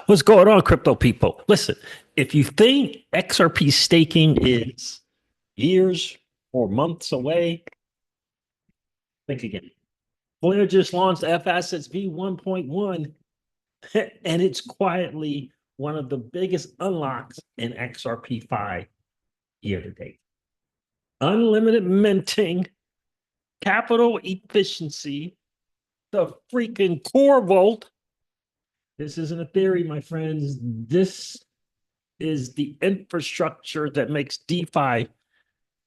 What's going on, crypto people? Listen, if you think XRP staking is years or months away, think again. Blair just launched FAssets v1.1, and it's quietly one of the biggest unlocks in XRP 5 year to date. Unlimited minting, capital efficiency, the freaking core vault. This isn't a theory, my friends. This is the infrastructure that makes DeFi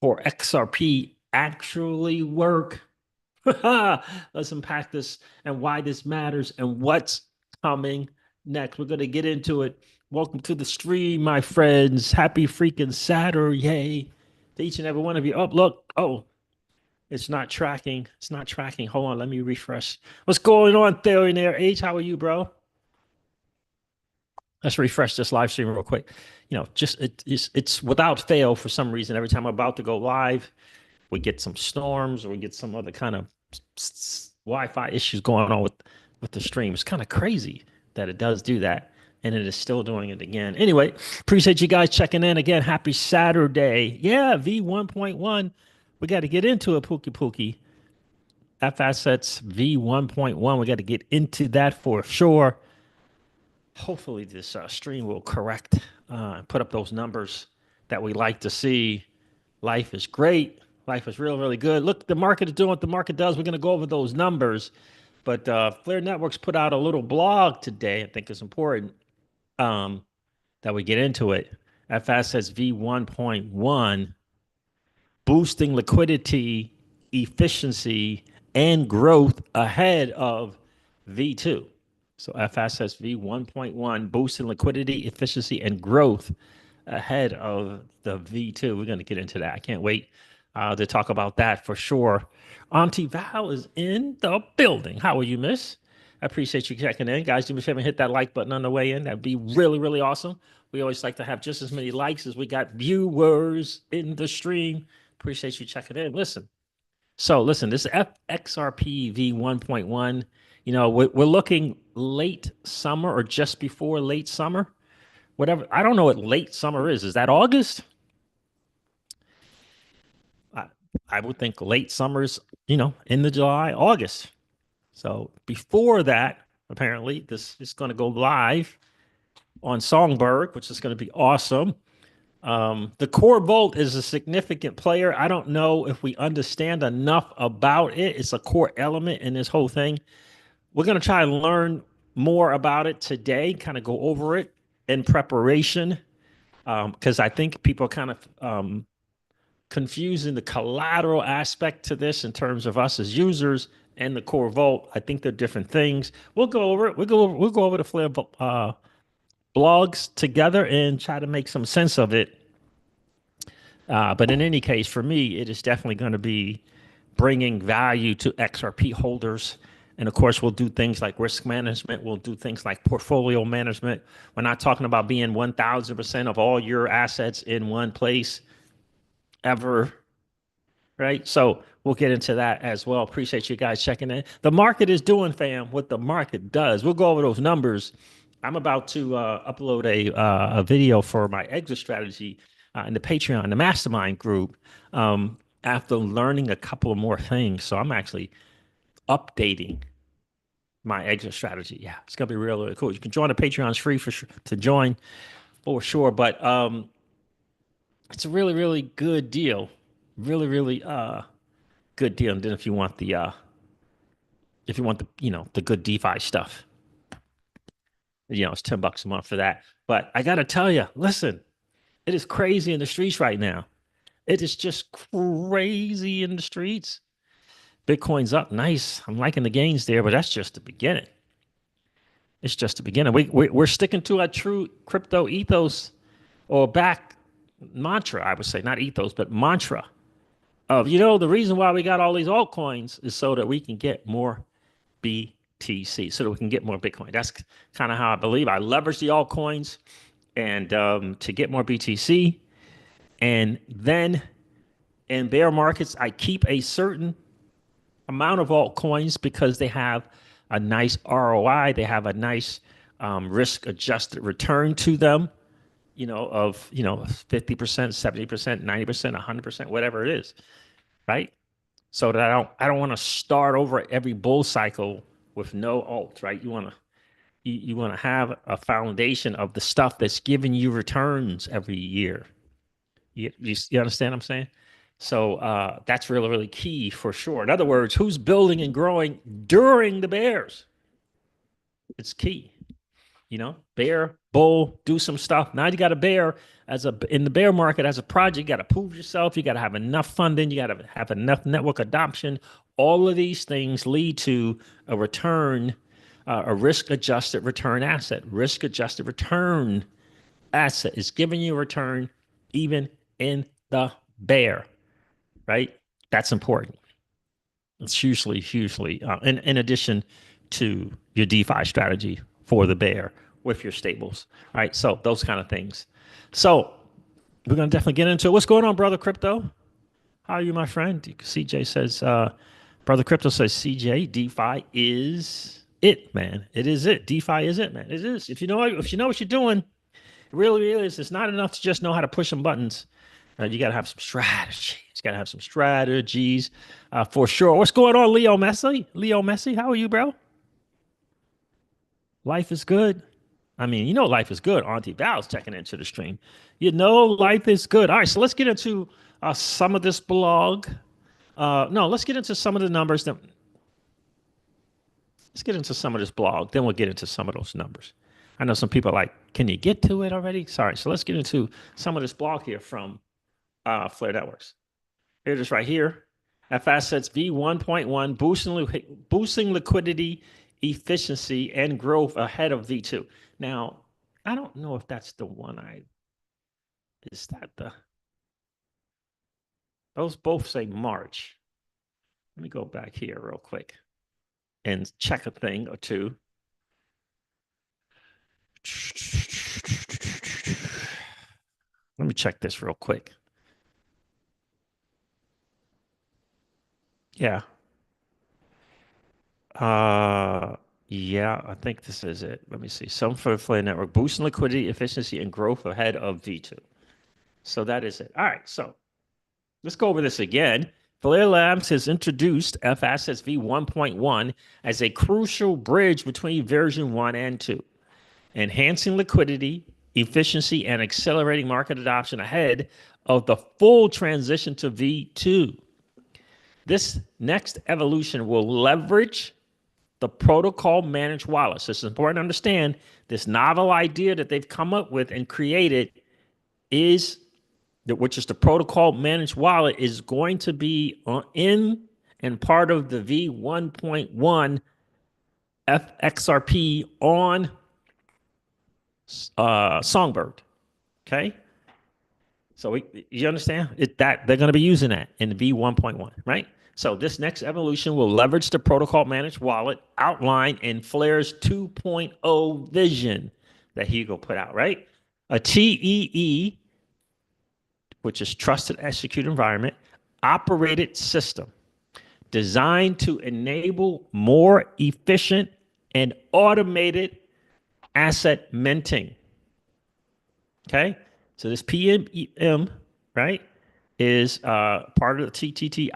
for XRP actually work. Let's unpack this and why this matters and what's coming next. We're going to get into it. Welcome to the stream, my friends. Happy freaking Saturday to each and every one of you. Oh, look. Oh, it's not tracking. It's not tracking. Hold on. Let me refresh. What's going on, Theonaire H? How are you, bro? Let's refresh this live stream real quick. You know, just it's without fail for some reason. Every time I'm about to go live, we get some storms or we get some other kind of Wi-Fi issues going on with the stream. It's kind of crazy that it does do that, and it is still doing it again. Anyway, appreciate you guys checking in again. Happy Saturday. Yeah, V1.1. We got to get into it, Pookie Pookie. FAssets V1.1. We got to get into that for sure. Hopefully this stream will correct, put up those numbers that we like to see. Life is great. Life is really good. Look, the market is doing what the market does. We're going to go over those numbers. But Flare Networks put out a little blog today. I think it's important that we get into it. FAssets v1.1, boosting liquidity, efficiency, and growth ahead of V2. So FAssets v1.1, boosting liquidity, efficiency, and growth ahead of the V2. We're going to get into that. I can't wait to talk about that for sure. Auntie Val is in the building. How are you, miss? I appreciate you checking in. Guys, do me a favor and hit that like button on the way in. That'd be really awesome. We always like to have just as many likes as we got viewers in the stream. Appreciate you checking in. Listen, this XRP v1.1. You know, we're looking late summer or just before late summer. Whatever. I don't know what late summer is. Is that August? I would think late summer's, in the July, August. So before that, apparently, this is going to go live on Songbird, which is going to be awesome. The core vault is a significant player. I don't know if we understand enough about it. It's a core element in this whole thing. We're going to try and learn more about it today, kind of go over it in preparation, because I think people are kind of confusing the collateral aspect to this in terms of us as users and the core vault. I think they're different things. We'll go over it. We'll go over the Flare blogs together and try to make some sense of it. But in any case, for me, it is definitely going to be bringing value to XRP holders. And of course, we'll do things like risk management. We'll do things like portfolio management. We're not talking about being 1000% of all your assets in one place ever, right? So we'll get into that as well. Appreciate you guys checking in. The market is doing, fam, what the market does. We'll go over those numbers. I'm about to upload a video for my exit strategy in the Patreon, the mastermind group, after learning a couple of more things. So I'm actually updating my exit strategy. Yeah, it's gonna be really cool. You can join the Patreon. It's free for sure to join for sure. But it's a really good deal. Really good deal. And then if you want the the good DeFi stuff, it's $10 a month for that. But I gotta tell you, listen, it is crazy in the streets right now. It is just crazy in the streets. Bitcoin's up, nice. I'm liking the gains there, but that's just the beginning. It's just the beginning. We're sticking to our true crypto ethos or back mantra, I would say, not ethos, but mantra of, the reason why we got all these altcoins is so that we can get more BTC, so that we can get more Bitcoin. That's kind of how I believe. I leverage the altcoins and to get more BTC. And then in bear markets, I keep a certain amount of altcoins because they have a nice ROI. They have a nice risk adjusted return to them, of 50%, 70%, 90%, 100%, whatever it is, right? So that I don't want to start over every bull cycle with no alt, right? You want to have a foundation of the stuff that's giving you returns every year. You understand what I'm saying? So that's really, really key for sure. In other words, who's building and growing during the bears? It's key. Bear, bull, do some stuff. Now you got a bear in the bear market as a project. You got to prove yourself. You got to have enough funding. You got to have enough network adoption. All of these things lead to a return, a risk-adjusted return asset. Risk-adjusted return asset is giving you a return even in the bear, right? That's important. It's hugely, in addition to your DeFi strategy for the bear with your stables. All right, so those kind of things. So we're going to definitely get into it. What's going on, Brother Crypto? How are you, my friend? CJ says, Brother Crypto says, CJ, DeFi is it, man. It is it. DeFi is it, man. It is. If you know what you're doing, it really is. It's not enough to just know how to push some buttons. You got to have some strategy. You got to have some strategies for sure. What's going on, Leo Messi? Leo Messi, how are you, bro? Life is good. I mean, life is good. Auntie Val's checking into the stream. Life is good. All right, so let's get into some of this blog. No, let's get into some of the numbers. Let's get into some of this blog. Then we'll get into some of those numbers. I know some people are like, can you get to it already? Sorry. So let's get into some of this blog here from Flare Networks. Here it is right here. FAssets v1.1 boosting liquidity, efficiency, and growth ahead of V2. Now, I don't know if that's the one those both say March. Let me go back here real quick and check a thing or two. Let me check this real quick. Yeah. Yeah, I think this is it. Let me see. Some for the Flare Network, boosting liquidity, efficiency, and growth ahead of V2. So that is it. All right, so let's go over this again. Flare Labs has introduced FAssets v1.1 as a crucial bridge between version 1 and 2, enhancing liquidity, efficiency, and accelerating market adoption ahead of the full transition to V2. This next evolution will leverage the protocol managed wallet. So it's important to understand this novel idea that they've come up with and created which is the protocol managed wallet, is going to be in and part of the v1.1 XRP on Songbird. Okay. So you understand that they're going to be using that in the v1.1, right? So this next evolution will leverage the protocol managed wallet outlined in Flare's 2.0 vision that Hugo put out, right? A TEE, which is Trusted Execute Environment, operated system designed to enable more efficient and automated asset minting. Okay? So this PMEM, right, is part of the TEE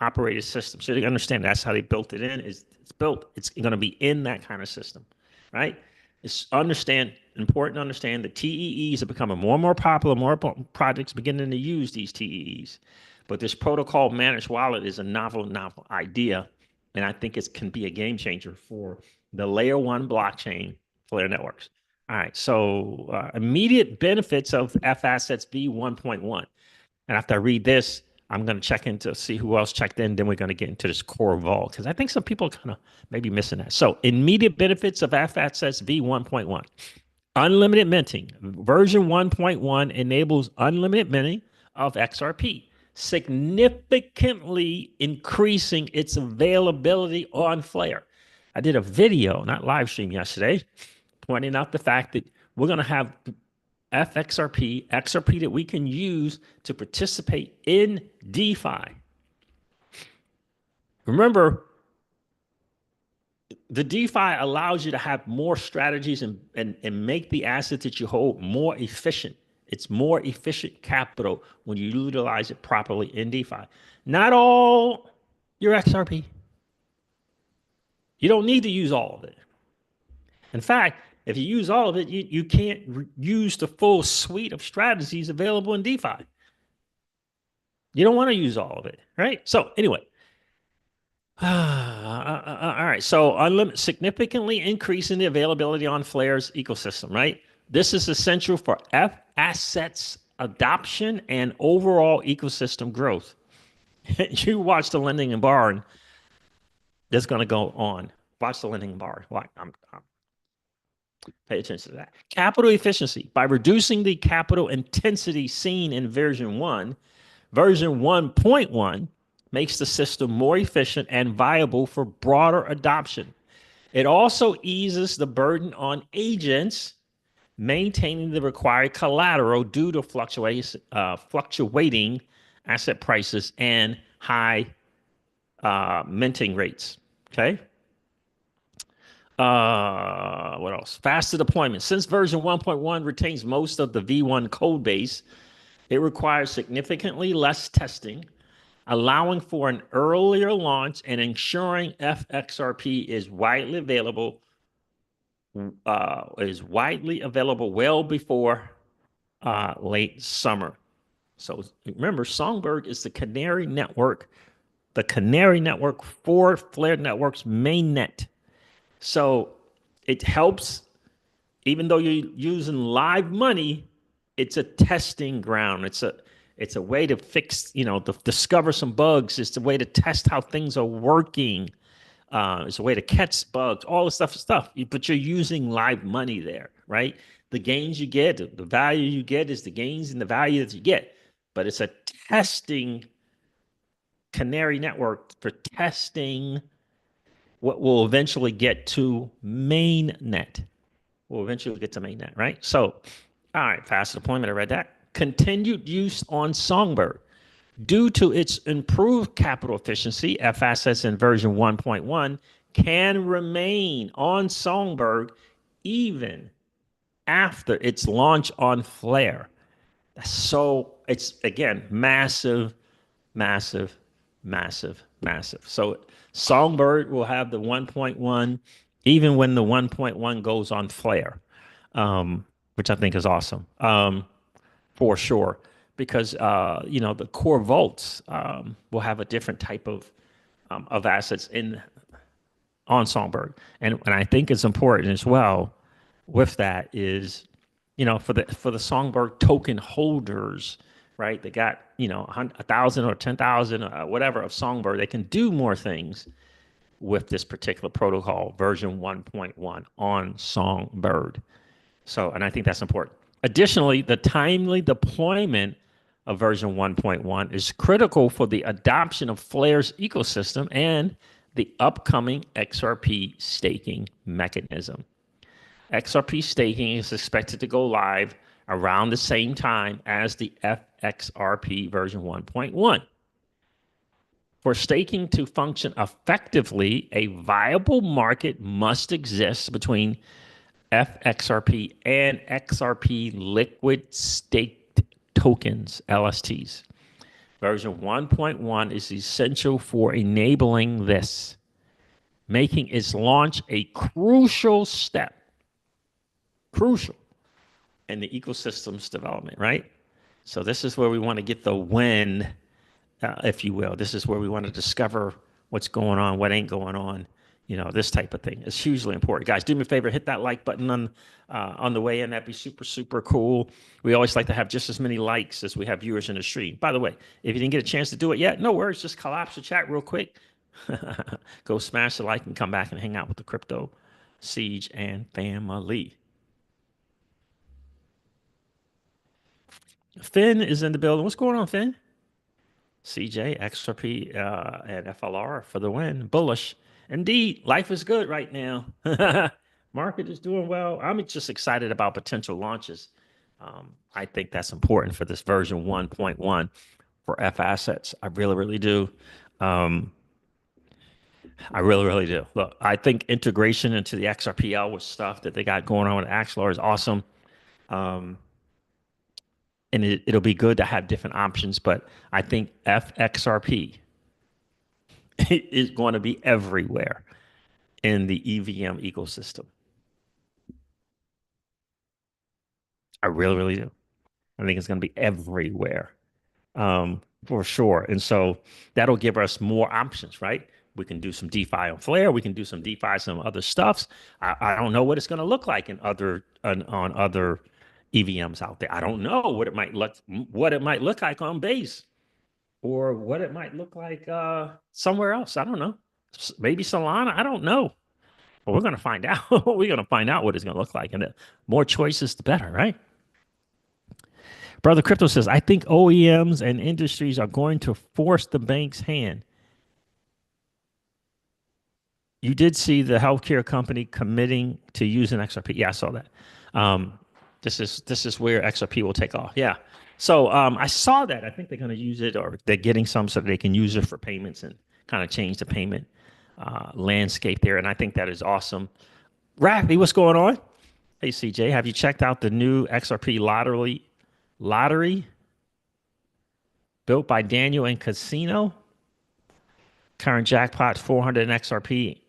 operated system. So you understand that's how they built it in. It's going to be in that kind of system, right? It's important to understand that TEEs are becoming more and more popular. More projects beginning to use these TEEs. But this protocol managed wallet is a novel idea, and I think it can be a game changer for the layer 1 blockchain Flare networks. All right, so immediate benefits of FAssets v1.1. And after I read this, I'm going to check in to see who else checked in. Then we're going to get into this core vault because I think some people kind of maybe missing that. So immediate benefits of FAssets v1.1. Unlimited minting. Version 1.1 enables unlimited minting of XRP, significantly increasing its availability on Flare. I did a video, not live stream yesterday, pointing out the fact that we're going to have XRP that we can use to participate in DeFi. Remember, the DeFi allows you to have more strategies and make the assets that you hold more efficient. It's more efficient capital when you utilize it properly in DeFi. Not all your XRP. You don't need to use all of it. In fact, if you use all of it, you can't use the full suite of strategies available in DeFi. You don't want to use all of it, right? So anyway, all right. So unlimited, significantly increasing the availability on Flare's ecosystem, right? This is essential for FAssets adoption and overall ecosystem growth. You watch the lending and borrowing that's going to go on. Watch the lending and borrowing. Pay attention to that. Capital efficiency. By reducing the capital intensity seen in version 1, version 1.1 makes the system more efficient and viable for broader adoption. It also eases the burden on agents maintaining the required collateral due to fluctuating asset prices and high minting rates. Okay. What else? Faster deployment. Since version 1.1 retains most of the V1 code base, it requires significantly less testing, allowing for an earlier launch and ensuring FXRP is widely available well before late summer. So remember, Songbird is the canary network for Flare Network's mainnet. So it helps, even though you're using live money, it's a testing ground. It's a way to fix, to discover some bugs. It's a way to test how things are working. It's a way to catch bugs, all this stuff. But you're using live money there, right? The gains you get, the value you get is the gains and the value that you get. But it's a testing canary network for testing what will eventually get to mainnet. We'll eventually get to mainnet, right? So, all right, fast deployment, I read that. Continued use on Songbird. Due to its improved capital efficiency, FAssets in version 1.1 can remain on Songbird even after its launch on Flare. So it's, again, massive, massive, massive, massive. So Songbird will have the 1.1 even when the 1.1 goes on Flare, which I think is awesome, for sure. Because the core vaults will have a different type of assets on Songbird, and I think it's important as well. With that is, for the Songbird token holders, right? They got 1,000 or 10,000, whatever of Songbird. They can do more things with this particular protocol, version 1.1 on Songbird. So, and I think that's important. Additionally, the timely deployment of version 1.1 is critical for the adoption of Flare's ecosystem and the upcoming XRP staking mechanism. XRP staking is expected to go live around the same time as the FXRP version 1.1. For staking to function effectively, a viable market must exist between FXRP and XRP liquid staked tokens, LSTs. Version 1.1 is essential for enabling this, making its launch a crucial step in the ecosystem's development, right? So this is where we want to get the win, if you will. This is where we want to discover what's going on, what ain't going on. This type of thing is hugely important. Guys, do me a favor, hit that like button on the way in. That'd be super, super cool. We always like to have just as many likes as we have viewers in the stream. By the way, if you didn't get a chance to do it yet, no worries. Just collapse the chat real quick. Go smash the like and come back and hang out with the CryptoCeej and family. Finn is in the building. What's going on, Finn? CJ, XRP, and FLR for the win. Bullish. Indeed, life is good right now. Market is doing well. I'm just excited about potential launches. I think that's important for this version 1.1 for FAssets. I really, really do. I really, really do. Look, I think integration into the XRPL with stuff that they got going on with Axelar is awesome. Um, and it'll be good to have different options, but I think FXRP is going to be everywhere in the EVM ecosystem. I really, really do. I think it's going to be everywhere, for sure. And so that'll give us more options, right? We can do some DeFi on Flare. We can do some DeFi, some other stuffs. I don't know what it's going to look like in other on other EVMs out there. I don't know what it might look like on Base or what it might look like somewhere else. I don't know. Maybe Solana. I don't know. But we're going to find out. We're going to find out what it's going to look like, and the more choices, the better, right? Brother Crypto says, I think OEMs and industries are going to force the bank's hand. You did see the healthcare company committing to using XRP. Yeah, I saw that. Um, this is where XRP will take off. Yeah. So I saw that. I think they're going to use it, or they're getting some so that they can use it for payments and kind of change the payment landscape there. And I think that is awesome. Rafi, what's going on? Hey, CJ, have you checked out the new XRP lottery built by Daniel and Casino? Current jackpot 400 XRP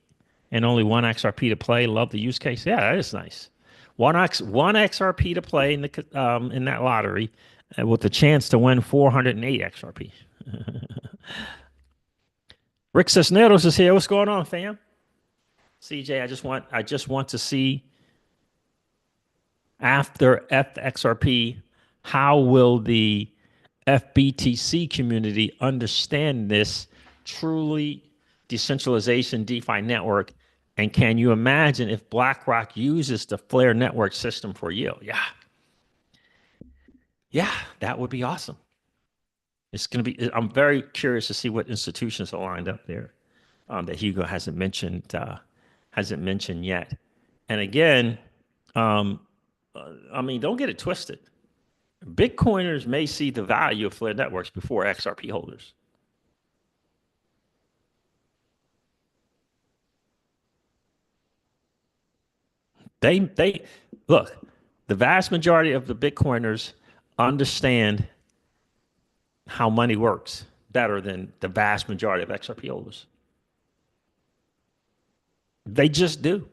and only one XRP to play. Love the use case. Yeah, that is nice. One XRP to play in that lottery, with the chance to win 408 XRP. Rick Cisneros is here. What's going on, fam? CJ, I just want to see, after FXRP, how will the FBTC community understand this truly decentralization DeFi network? And can you imagine if BlackRock uses the Flare network system for yield? Yeah. Yeah, that would be awesome. It's going to be, I'm very curious to see what institutions are lined up there, that Hugo hasn't mentioned yet. And again, um, I mean, don't get it twisted. Bitcoiners may see the value of Flare networks before XRP holders. They look, the vast majority of the Bitcoiners understand how money works better than the vast majority of XRP holders. They just do.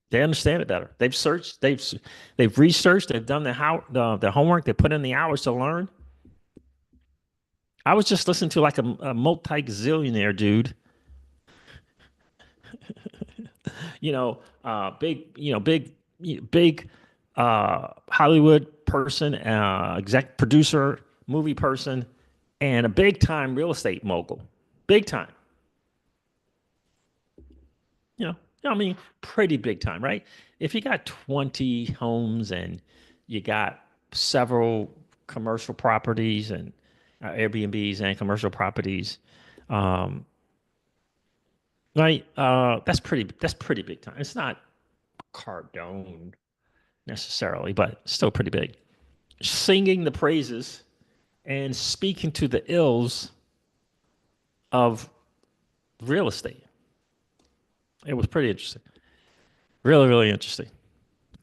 They understand it better. They've researched, they've done the homework, they put in the hours to learn. I was just listening to like a multi-gazillionaire dude, big Hollywood person, exec producer, movie person, and a big time real estate mogul. Big time. You know, I mean, pretty big time, right? If you got 20 homes and you got several commercial properties and Airbnbs and commercial properties, um, right? That's pretty big time. It's not Cardone necessarily, but still pretty big. Singing the praises and speaking to the ills of real estate. It was pretty interesting. Really, really interesting.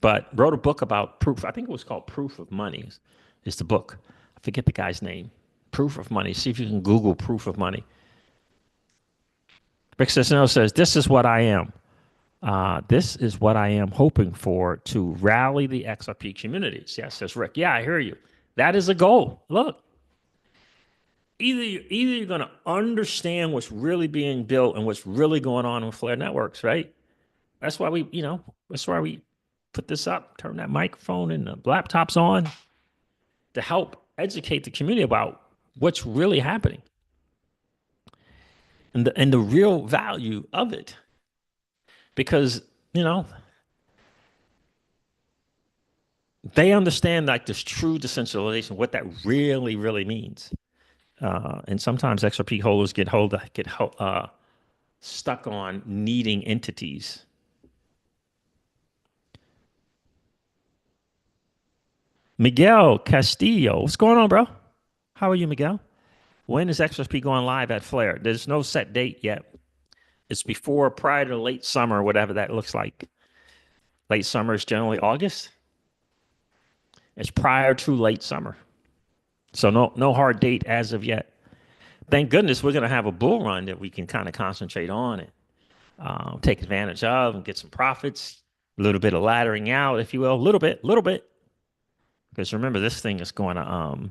But wrote a book about proof. I think it was called Proof of Money is the book. I forget the guy's name. Proof of Money. See if you can Google Proof of Money. Rick Cisneros says, this is what I am. This is what I am hoping for, to rally the XRP communities. Yes, says Rick. Yeah, I hear you. That is a goal. Look, either you're going to understand what's really being built and what's really going on with Flare networks, right? That's why we put this up, turn that microphone and the laptops on to help educate the community about what's really happening and the real value of it. Because, you know, they understand like this true decentralization, what that really, really means. And sometimes XRP holders get stuck on needing entities. Miguel Castillo, what's going on, bro? How are you, Miguel? When is XRP going live at Flare? There's no set date yet. It's prior to late summer, whatever that looks like. Late summer is generally August. It's prior to late summer. So no hard date as of yet. Thank goodness we're going to have a bull run that we can kind of concentrate on and take advantage of and get some profits. A little bit of laddering out, if you will, a little bit. Because remember, this thing is going to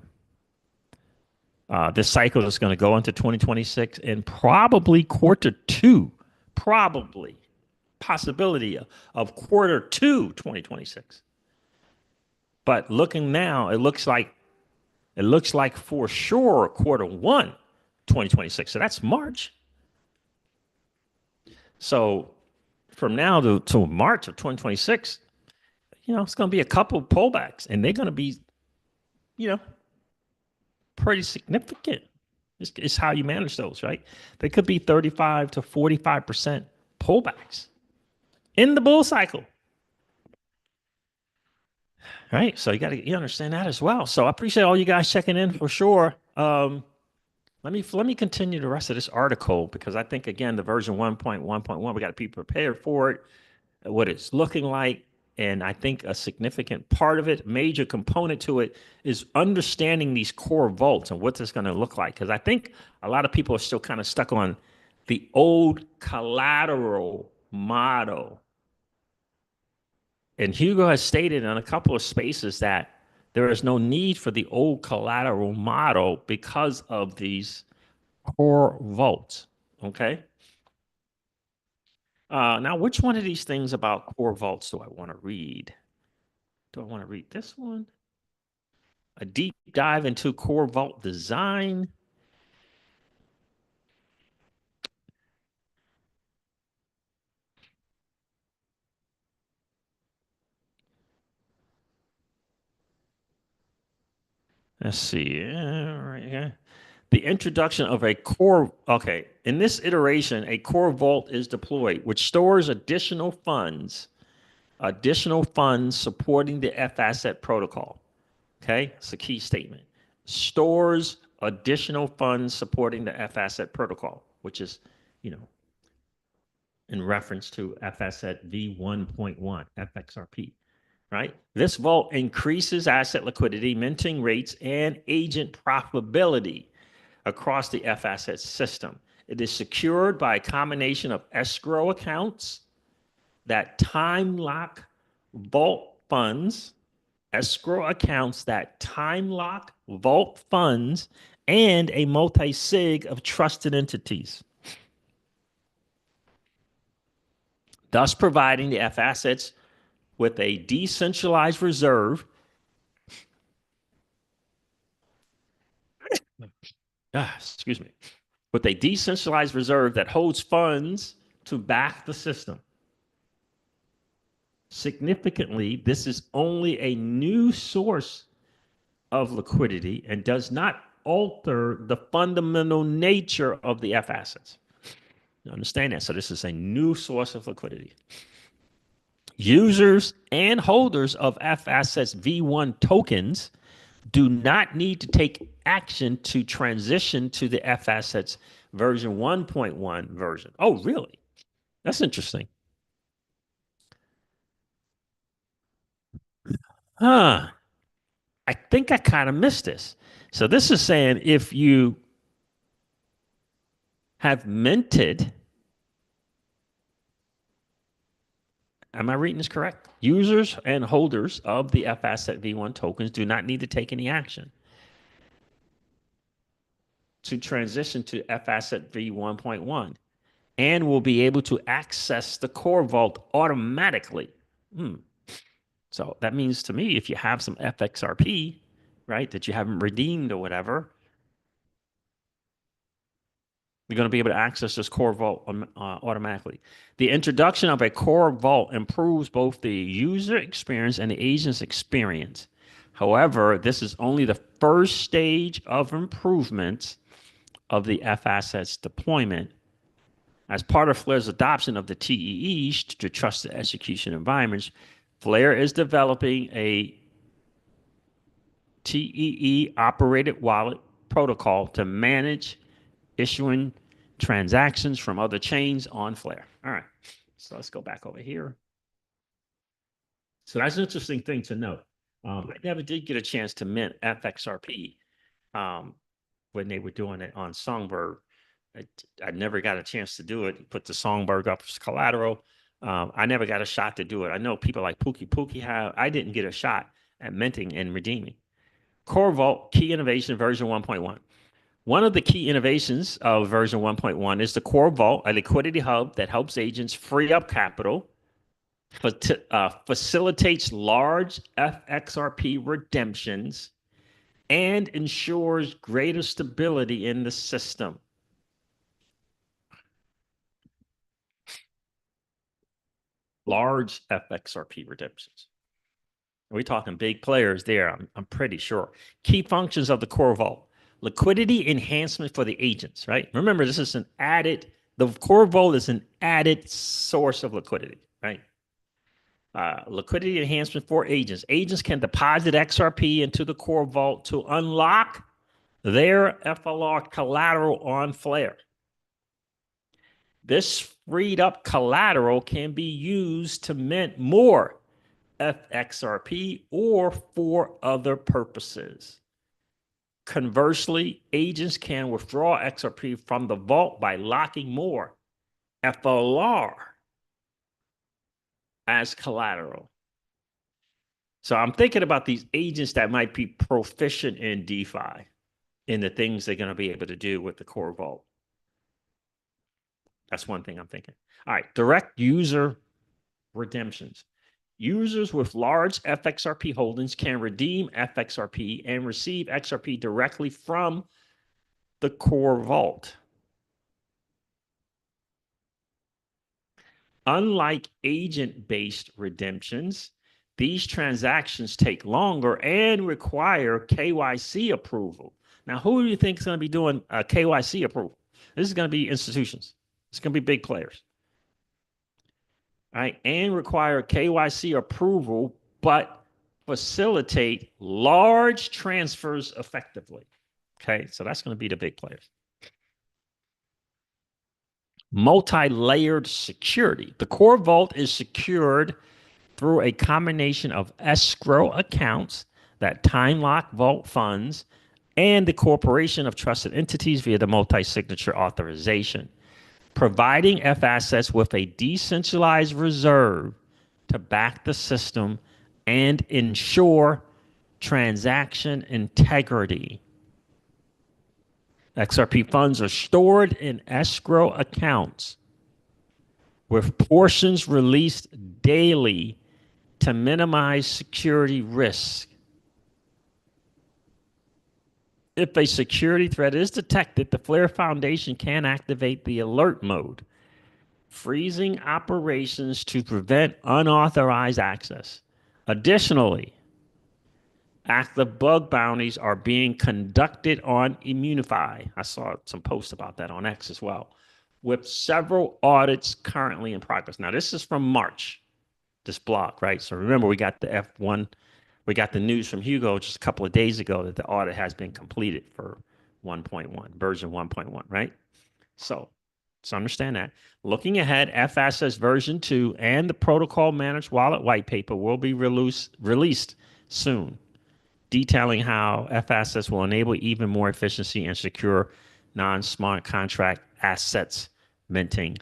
this cycle is going to go into 2026 and probably quarter two, probably possibility of quarter two 2026. But looking now, it looks like for sure quarter one 2026. So that's March. So from now to March of 2026, it's going to be a couple of pullbacks, and they're going to be, pretty significant. It's how you manage those, right? They could be 35 to 45% pullbacks in the bull cycle. Right. So you understand that as well. So I appreciate all you guys checking in for sure. Let me continue the rest of this article because I think again the version 1.1.1 we got to be prepared for it, what it's looking like. And I think a significant part of it, major component to it, is understanding these core vaults and what it's going to look like. Because I think a lot of people are still kind of stuck on the old collateral model. And Hugo has stated in a couple of spaces that there is no need for the old collateral model because of these core vaults. Okay. Now, which one of these things about core vaults do I want to read? Do I want to read this one? A deep dive into core vault design. Let's see. Right here. The introduction of a core. Okay. In this iteration, a core vault is deployed, which stores additional funds supporting the FAsset protocol. Okay. It's a key statement. Stores additional funds supporting the FAsset protocol, which is, in reference to FAsset v1.1, FXRP, right? This vault increases asset liquidity, minting rates, and agent profitability across the FAsset system. It is secured by a combination of escrow accounts that time lock vault funds, and a multi-sig of trusted entities, thus providing the FAssets with a decentralized reserve with a decentralized reserve that holds funds to back the system. Significantly, this is only a new source of liquidity and does not alter the fundamental nature of the FAssets. You understand that? So this is a new source of liquidity. Users and holders of FAssets v1 tokens do not need to take action to transition to the FAssets version 1.1 version. Oh, really? That's interesting. I think I kind of missed this. So this is saying if you have minted, am I reading this correct? Users and holders of the FAsset v1 tokens do not need to take any action to transition to FAsset v1.1 and will be able to access the core vault automatically. So that means to me, if you have some FXRP, right, that you haven't redeemed or whatever, you're going to be able to access this core vault automatically. The introduction of a core vault improves both the user experience and the agent's experience. However, this is only the first stage of improvements of the FAssets deployment. As part of Flare's adoption of the TEEs to trusted execution environments, Flare is developing a TEE operated wallet protocol to manage issuing transactions from other chains on Flare. All right, so let's go back over here. So that's an interesting thing to note. I never did get a chance to mint FXRP when they were doing it on Songbird. I never got a chance to do it. Put the Songbird up as collateral. I never got a shot to do it. I know people like Pookie have. I didn't get a shot at minting and redeeming. Core Vault Key Innovation version 1.1. One of the key innovations of version 1.1 is the Core Vault, a liquidity hub that helps agents free up capital, facilitates large FXRP redemptions, and ensures greater stability in the system. Large FXRP redemptions. We're talking big players there, I'm pretty sure. Key functions of the Core Vault. Liquidity enhancement for the agents, right? Remember, this is the Core Vault is an added source of liquidity, right? Liquidity enhancement for agents. Agents can deposit XRP into the Core Vault to unlock their FLR collateral on Flare. This freed up collateral can be used to mint more FXRP or for other purposes. Conversely, agents can withdraw XRP from the vault by locking more FLR as collateral. So I'm thinking about these agents that might be proficient in DeFi, in the things they're going to be able to do with the Core Vault. That's one thing I'm thinking. All right, direct user redemptions. Users with large FXRP holdings can redeem FXRP and receive XRP directly from the Core Vault. Unlike agent-based redemptions, these transactions take longer and require KYC approval. Now, who do you think is going to be doing KYC approval? This is going to be institutions. It's going to be big players. All right, and require KYC approval, but facilitate large transfers effectively. Okay, so that's going to be the big players. Multi-layered security. The Core Vault is secured through a combination of escrow accounts that time lock vault funds and the corporation of trusted entities via the multi-signature authorization, providing FAssets with a decentralized reserve to back the system and ensure transaction integrity. XRP funds are stored in escrow accounts with portions released daily to minimize security risk. If a security threat is detected, the Flare Foundation can activate the alert mode, freezing operations to prevent unauthorized access. Additionally, active bug bounties are being conducted on Immunify. I saw some posts about that on X as well, with several audits currently in progress. Now, this is from March, this blog, right? So remember, we got the F1, we got the news from Hugo just a couple of days ago that the audit has been completed for 1.1, version 1.1, right? So understand that. Looking ahead, FAssets version 2 and the protocol managed wallet white paper will be released soon, detailing how FAssets will enable even more efficiency and secure non-smart contract assets minting,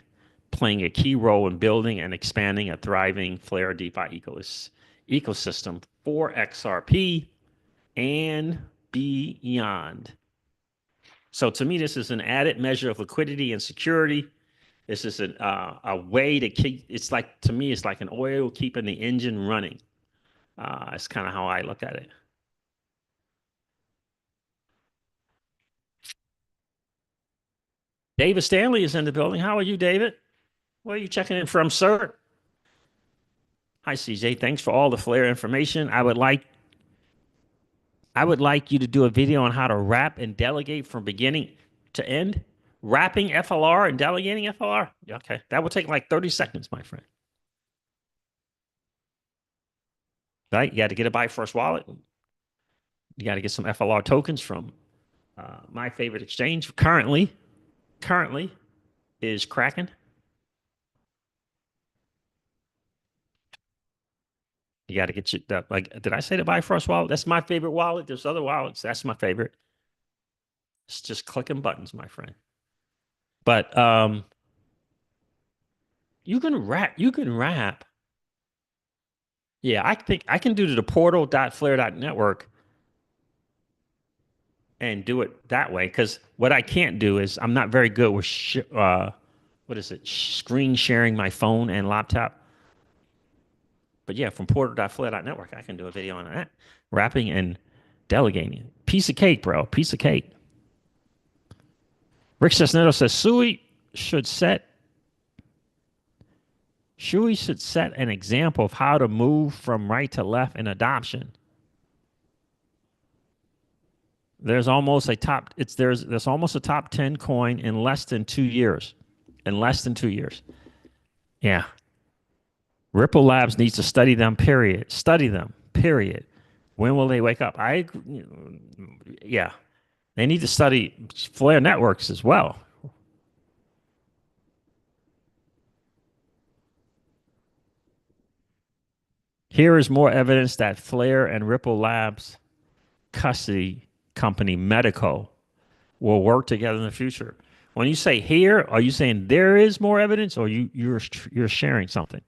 playing a key role in building and expanding a thriving Flare DeFi ecosystem for XRP and beyond. So to me, this is an added measure of liquidity and security. This is a way to keep, it's like, to me, it's like an oil keeping the engine running. It's kind of how I look at it. David Stanley is in the building. How are you, David? Where are you checking in from, sir? Hi, CJ. Thanks for all the Flare information. I would like you to do a video on how to wrap and delegate from beginning to end. Wrapping FLR and delegating FLR. Okay, that will take like 30 seconds, my friend. Right? You got to get it by First Wallet. You got to get some FLR tokens from My favorite exchange currently is Kraken. You got to get your like. Did I say the Bifrost wallet? That's my favorite wallet. There's other wallets. That's my favorite. It's just clicking buttons, my friend. But you can wrap. You can wrap. Yeah, I think I can do the portal.flare.network and do it that way. Because what I can't do is I'm not very good with what is it? Screen sharing my phone and laptop. But yeah, from portal.flare.network, I can do a video on that. Wrapping and delegating. Piece of cake, bro. Piece of cake. Rick Cisneros says should set Shui should set an example of how to move from right to left in adoption. There's almost a top 10 coin in less than 2 years. In less than 2 years. Yeah. Ripple Labs needs to study them, period. Study them, period. When will they wake up? Yeah. They need to study Flare networks as well. Here is more evidence that Flare and Ripple Labs custody company Medico will work together in the future. When you say here, are you saying there is more evidence, or you're sharing something?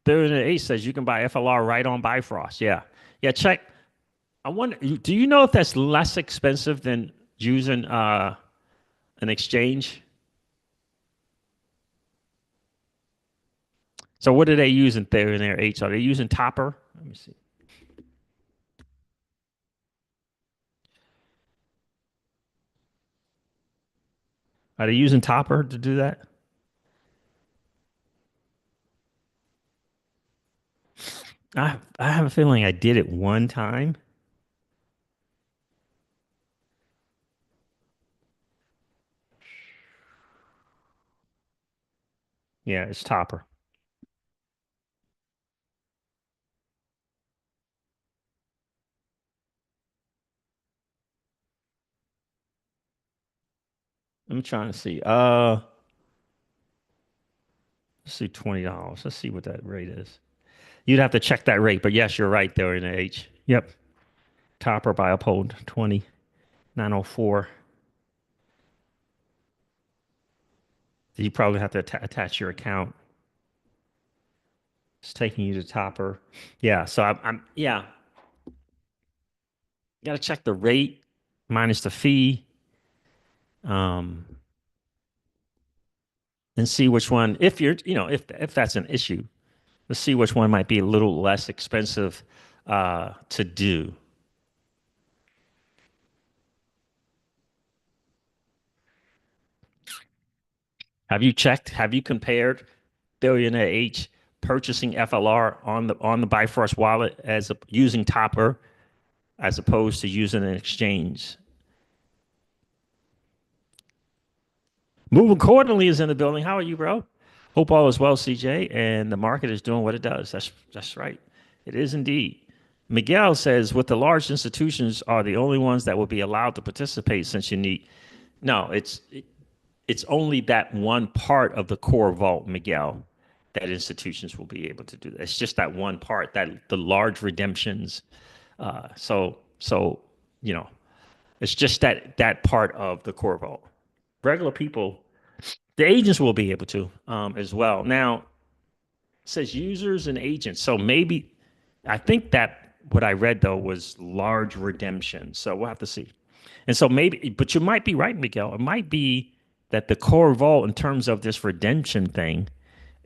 Ace says you can buy FLR right on Bifrost. Yeah, yeah. Check. I wonder. Do you know if that's less expensive than using an exchange? So what are they using there in their H? Are they using Topper? Let me see. Are they using Topper to do that? I have a feeling I did it one time. Yeah, it's Topper. I'm trying to see. Let's see, $20. Let's see what that rate is. You'd have to check that rate, but yes, you're right there in the H. Yep. Topper by uphold 2904. You probably have to attach your account. It's taking you to Topper. Yeah. So yeah. You got to check the rate minus the fee, um, and see which one. If if that's an issue, let's see which one might be a little less expensive to do. Have you checked? Have you compared Billionaire H purchasing FLR on the Bifrost wallet using Topper as opposed to using an exchange? Move accordingly is in the building. How are you, bro? Hope all is well, CJ, and the market is doing what it does. That's right. It is indeed. Miguel says, with the large institutions are the only ones that will be allowed to participate since you need. No, it's only that one part of the core vault, Miguel, that institutions will be able to do that. It's just that one part, that the large redemptions. So it's just that part of the core vault. Regular people, the agents will be able to as well. Now, it says users and agents. So maybe I think that what I read though was large redemption. So we'll have to see. And so maybe, but you might be right, Miguel. It might be that the core vault in terms of this redemption thing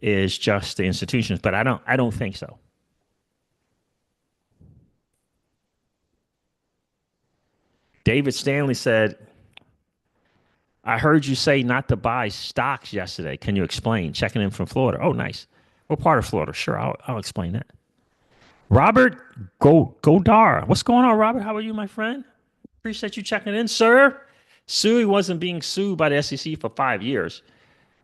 is just the institutions, but I don't think so. David Stanley said, I heard you say not to buy stocks yesterday. Can you explain? Checking in from Florida. Oh, nice. What part of Florida? Sure, I'll explain that. Robert Godar. What's going on, Robert? How are you, my friend? Appreciate you checking in, sir. Sui wasn't being sued by the SEC for 5 years.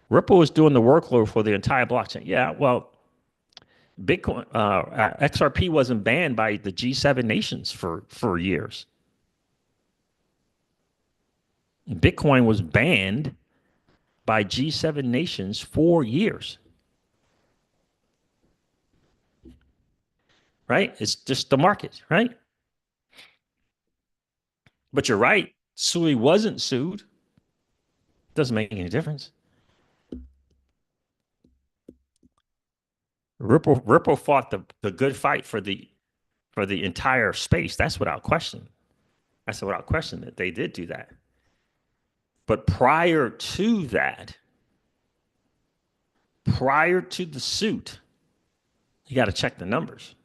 Ripple was doing the workload for the entire blockchain. Yeah, well, Bitcoin, XRP wasn't banned by the G7 nations for years. Bitcoin was banned by G7 nations for years, right? It's just the market, right? But you're right. Sui wasn't sued. Doesn't make any difference. Ripple fought the good fight for the entire space. That's without question. That's without question that they did do that. But prior to that, prior to the suit, you got to check the numbers.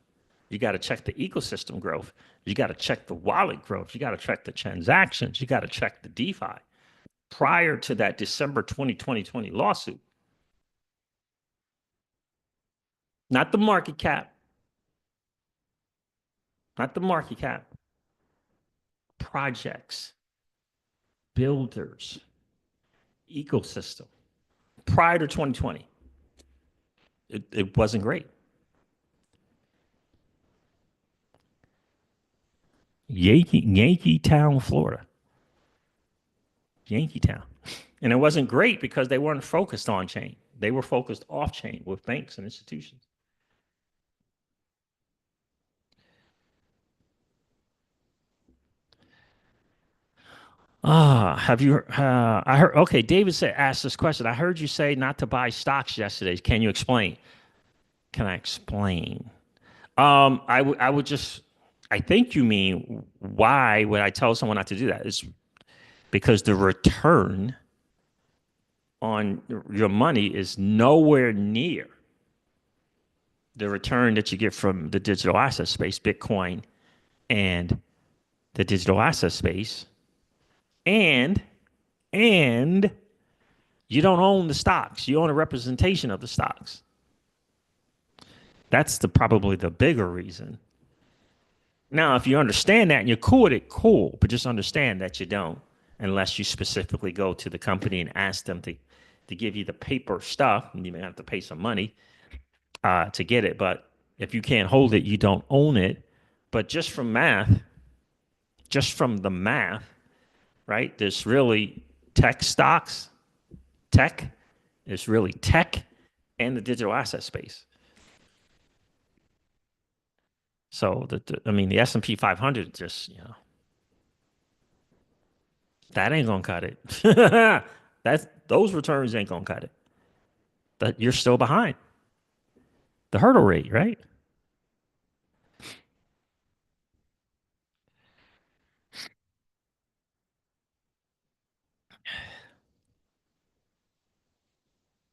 You got to check the ecosystem growth. You got to check the wallet growth. You got to check the transactions. You got to check the DeFi. Prior to that December 2020 lawsuit, not the market cap, not the market cap, projects, builders, ecosystem. Prior to 2020, it wasn't great. Yankee Town, Florida. Yankee Town. And it wasn't great because they weren't focused on chain. They were focused off chain with banks and institutions. Have you? I heard. Okay, David asked this question. I heard you say not to buy stocks yesterday. Can you explain? Can I explain? I would just. I think you mean why would I tell someone not to do that? It's because the return on your money is nowhere near the return that you get from the digital asset space, Bitcoin, and the digital asset space, and and you don't own the stocks. You own a representation of the stocks. That's probably the bigger reason. Now, if you understand that and you're cool with it, cool. But just understand that you don't, unless you specifically go to the company and ask them to give you the paper stuff. And you may have to pay some money to get it. But if you can't hold it, you don't own it. But just from math, just from the math, right? There's really tech stocks, tech. There's really tech and the digital asset space. So I mean, the S&P 500 just, that ain't gonna cut it. Those returns ain't gonna cut it. But you're still behind the hurdle rate, right?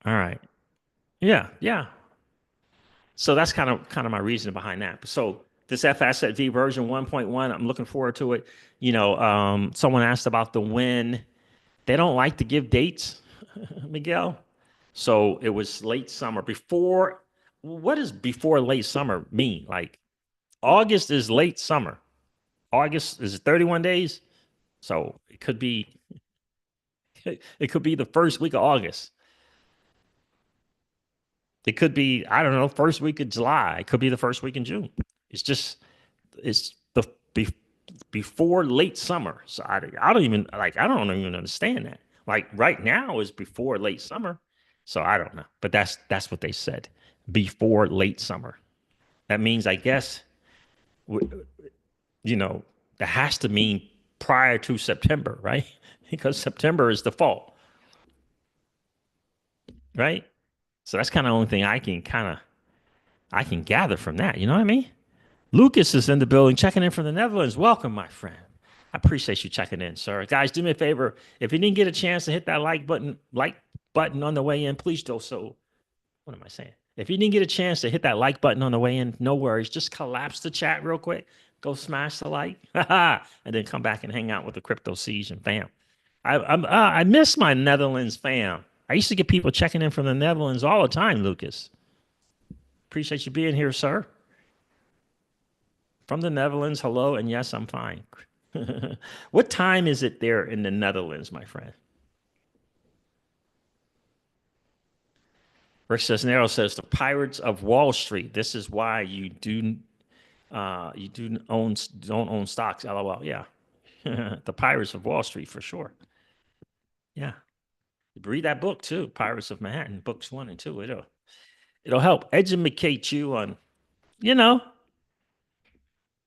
All right. Yeah, yeah. So that's kind of my reason behind that. So this FAsset V version 1.1, I'm looking forward to it. Someone asked about the when. They don't like to give dates, Miguel. So it was late summer. Before, what does before late summer mean? Like August is late summer. August is 31 days. So it could be the first week of August. It could be, I don't know, first week of July. It could be the first week in June. It's just it's the be, before late summer. So I don't even understand that. Like right now is before late summer. So I don't know. But that's what they said. Before late summer. That means I guess you know, that has to mean prior to September, right? Because September is the fall, right? So that's kind of the only thing I can gather from that. You know what I mean? Lucas is in the building, checking in from the Netherlands. Welcome, my friend. I appreciate you checking in, sir. Guys, do me a favor. If you didn't get a chance to hit that like button on the way in, please do so. What am I saying? If you didn't get a chance to hit that like button on the way in, no worries. Just collapse the chat real quick. Go smash the like, and then come back and hang out with the CryptoCeej and fam. I miss my Netherlands fam. I used to get people checking in from the Netherlands all the time, Lucas. Appreciate you being here, sir. From the Netherlands, hello, and yes, I'm fine. What time is it there in the Netherlands, my friend? Rick Cisnero says the pirates of Wall Street. This is why you do own don't own stocks. LOL. Yeah, the pirates of Wall Street for sure. Yeah, read that book too, Pirates of Manhattan, books 1 and 2. It'll help educate you on. You know,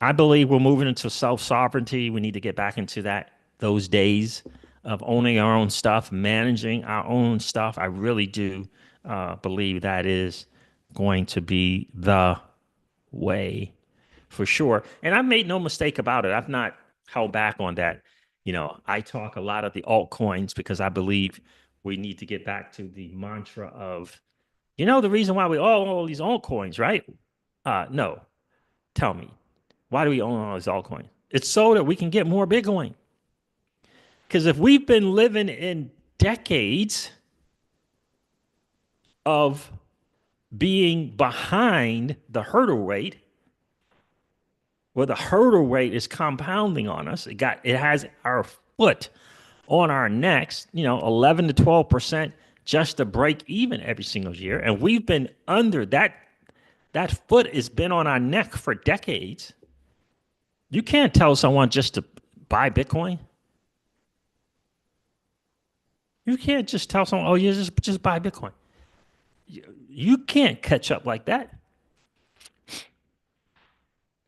I believe we're moving into self sovereignty. We need to get back into those days of owning our own stuff, managing our own stuff. I really do believe that is going to be the way for sure. And I've made no mistake about it. I've not held back on that. I talk a lot of the altcoins because I believe we need to get back to the mantra of, the reason why we all own all these altcoins, right? No, tell me, why do we own all these altcoins? It's so that we can get more Bitcoin. Because if we've been living in decades of being behind the hurdle rate, where the hurdle rate is compounding on us, it has our foot on our necks, 11 to 12% just to break even every single year, and we've been under that. That foot has been on our neck for decades. You can't tell someone just to buy Bitcoin. You can't just tell someone, oh, yeah, just buy Bitcoin. You can't catch up like that.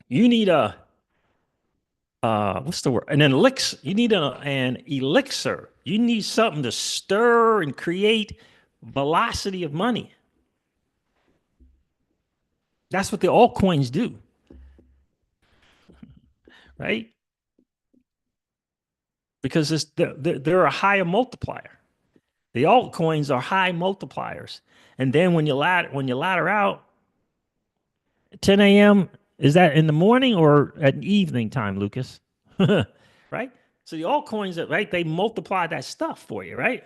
You need what's the word? An elixir. You need an elixir. You need something to stir and create velocity of money. That's what the altcoins do, right? Because they're a higher multiplier. The altcoins are high multipliers, and then when you ladder out, 10 a.m. is that in the morning or at evening time, Lucas? Right? So the altcoins, right? They multiply that stuff for you, right?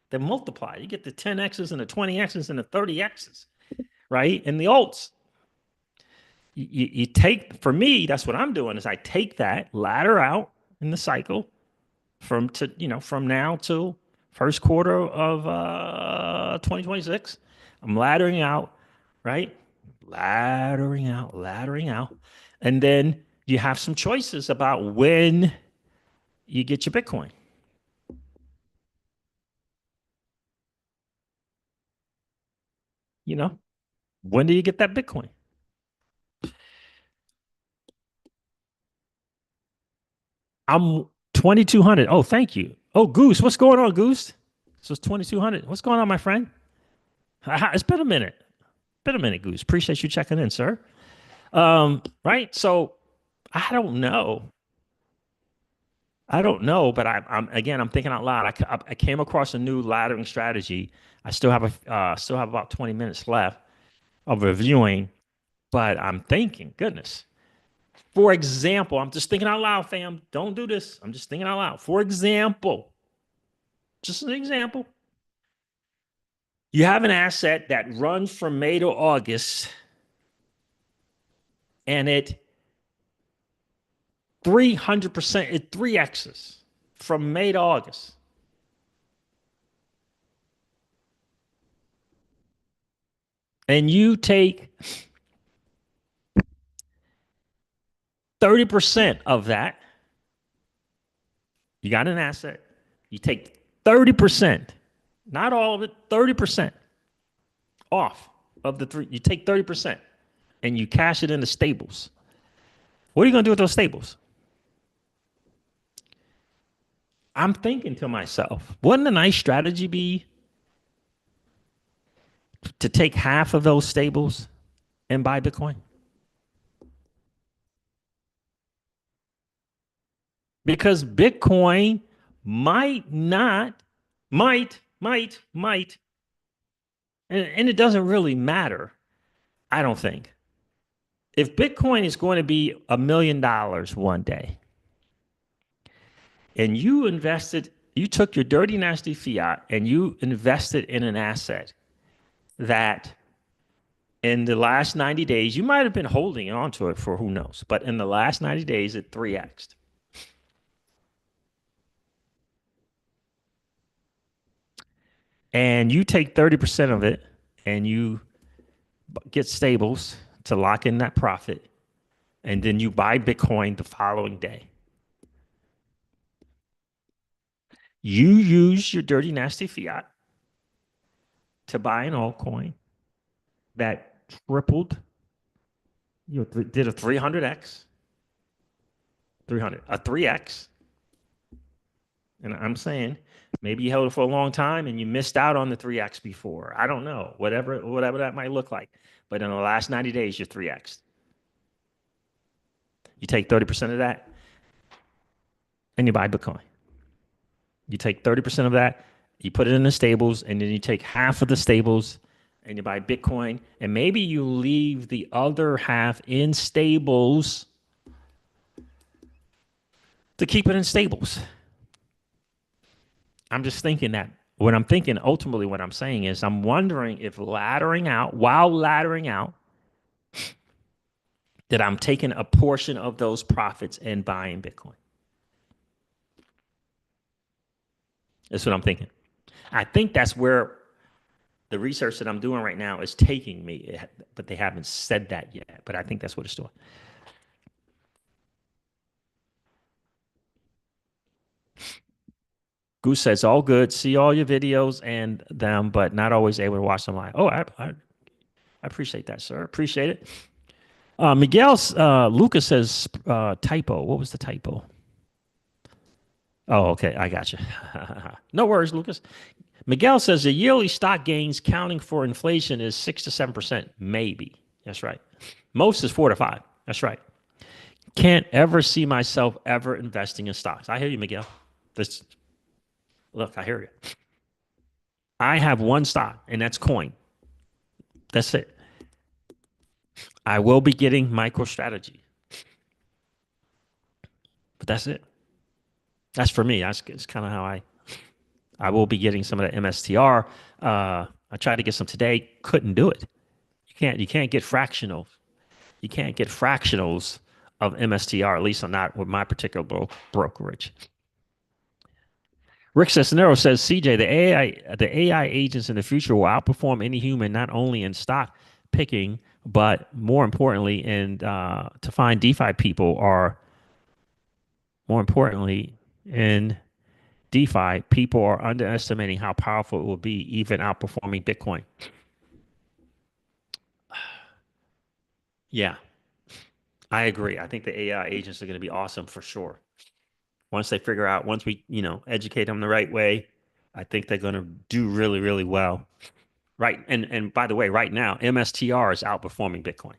They multiply. You get the 10x's and the 20x's and the 30x's, right? And the alts, you take, for me, that's what I'm doing is I take that ladder out in the cycle from now till first quarter of 2026. I'm laddering out, right? Laddering out. And then you have some choices about when you get your Bitcoin. When do you get that Bitcoin? I'm 2,200. Oh, thank you. Oh, Goose, what's going on, Goose? So it's 2,200. What's going on, my friend? It's been a minute. Goose. Appreciate you checking in, sir. Right. So I don't know. But I'm thinking out loud. I came across a new laddering strategy. I still have about 20 minutes left of reviewing, but I'm thinking, goodness. For example, I'm just thinking out loud, fam. Don't do this. I'm just thinking out loud. For example, just an example. You have an asset that runs from May to August, and it 300%, it 3x's from May to August. And you take 30% of that. You got an asset. You take 30%, not all of it, 30% off of the three. You take 30% and you cash it into stables. What are you going to do with those stables? I'm thinking to myself, wouldn't a nice strategy be to take half of those stables and buy Bitcoin? Because Bitcoin might not, might, and it doesn't really matter, I don't think. If Bitcoin is going to be $1 million one day, and you took your dirty, nasty fiat and you invested in an asset that in the last 90 days, you might have been holding on to it for who knows, but in the last 90 days, it 3x'd. and you take 30% of it and you get stables to lock in that profit, and then you buy Bitcoin the following day. You use your dirty, nasty fiat to buy an altcoin that tripled, did a 300x, 300, a 3x. And I'm saying maybe you held it for a long time and you missed out on the 3x before. I don't know, whatever that might look like. But in the last 90 days, you're 3x. You take 30% of that and you buy Bitcoin. You take 30% of that, you put it in the stables, and then you take half of the stables and you buy Bitcoin. And maybe you leave the other half in stables to keep it in stables. I'm just thinking that what I'm thinking ultimately, what I'm saying is I'm wondering if while laddering out, that I'm taking a portion of those profits and buying Bitcoin. That's what I'm thinking. I think that's where the research that I'm doing right now is taking me, but they haven't said that yet. But I think that's what it's doing. Goose says, all good. See all your videos and them, but not always able to watch them live. Oh, I appreciate that, sir. Appreciate it. Lucas says typo. What was the typo? Oh, okay. I got you. No worries, Lucas. Miguel says the yearly stock gains counting for inflation is 6 to 7%. Maybe. That's right. Most is 4 to 5. That's right. Can't ever see myself ever investing in stocks. I hear you, Miguel. This, look, I hear you. I have one stock, and that's coin. That's it. I will be getting MicroStrategy, but that's it. That's for me. It's kind of how I will be getting some of the MSTR. I tried to get some today, couldn't do it. You can't get fractionals. You can't get fractionals of MSTR, at least not with my particular brokerage. Rick Cisnero says, CJ, the AI agents in the future will outperform any human, not only in stock picking, but more importantly, to find DeFi people are more importantly in DeFi, people are underestimating how powerful it will be, even outperforming Bitcoin. Yeah, I agree. I think the AI agents are going to be awesome for sure. Once we, educate them the right way, I think they're going to do really, really well. Right. And by the way, right now, MSTR is outperforming Bitcoin.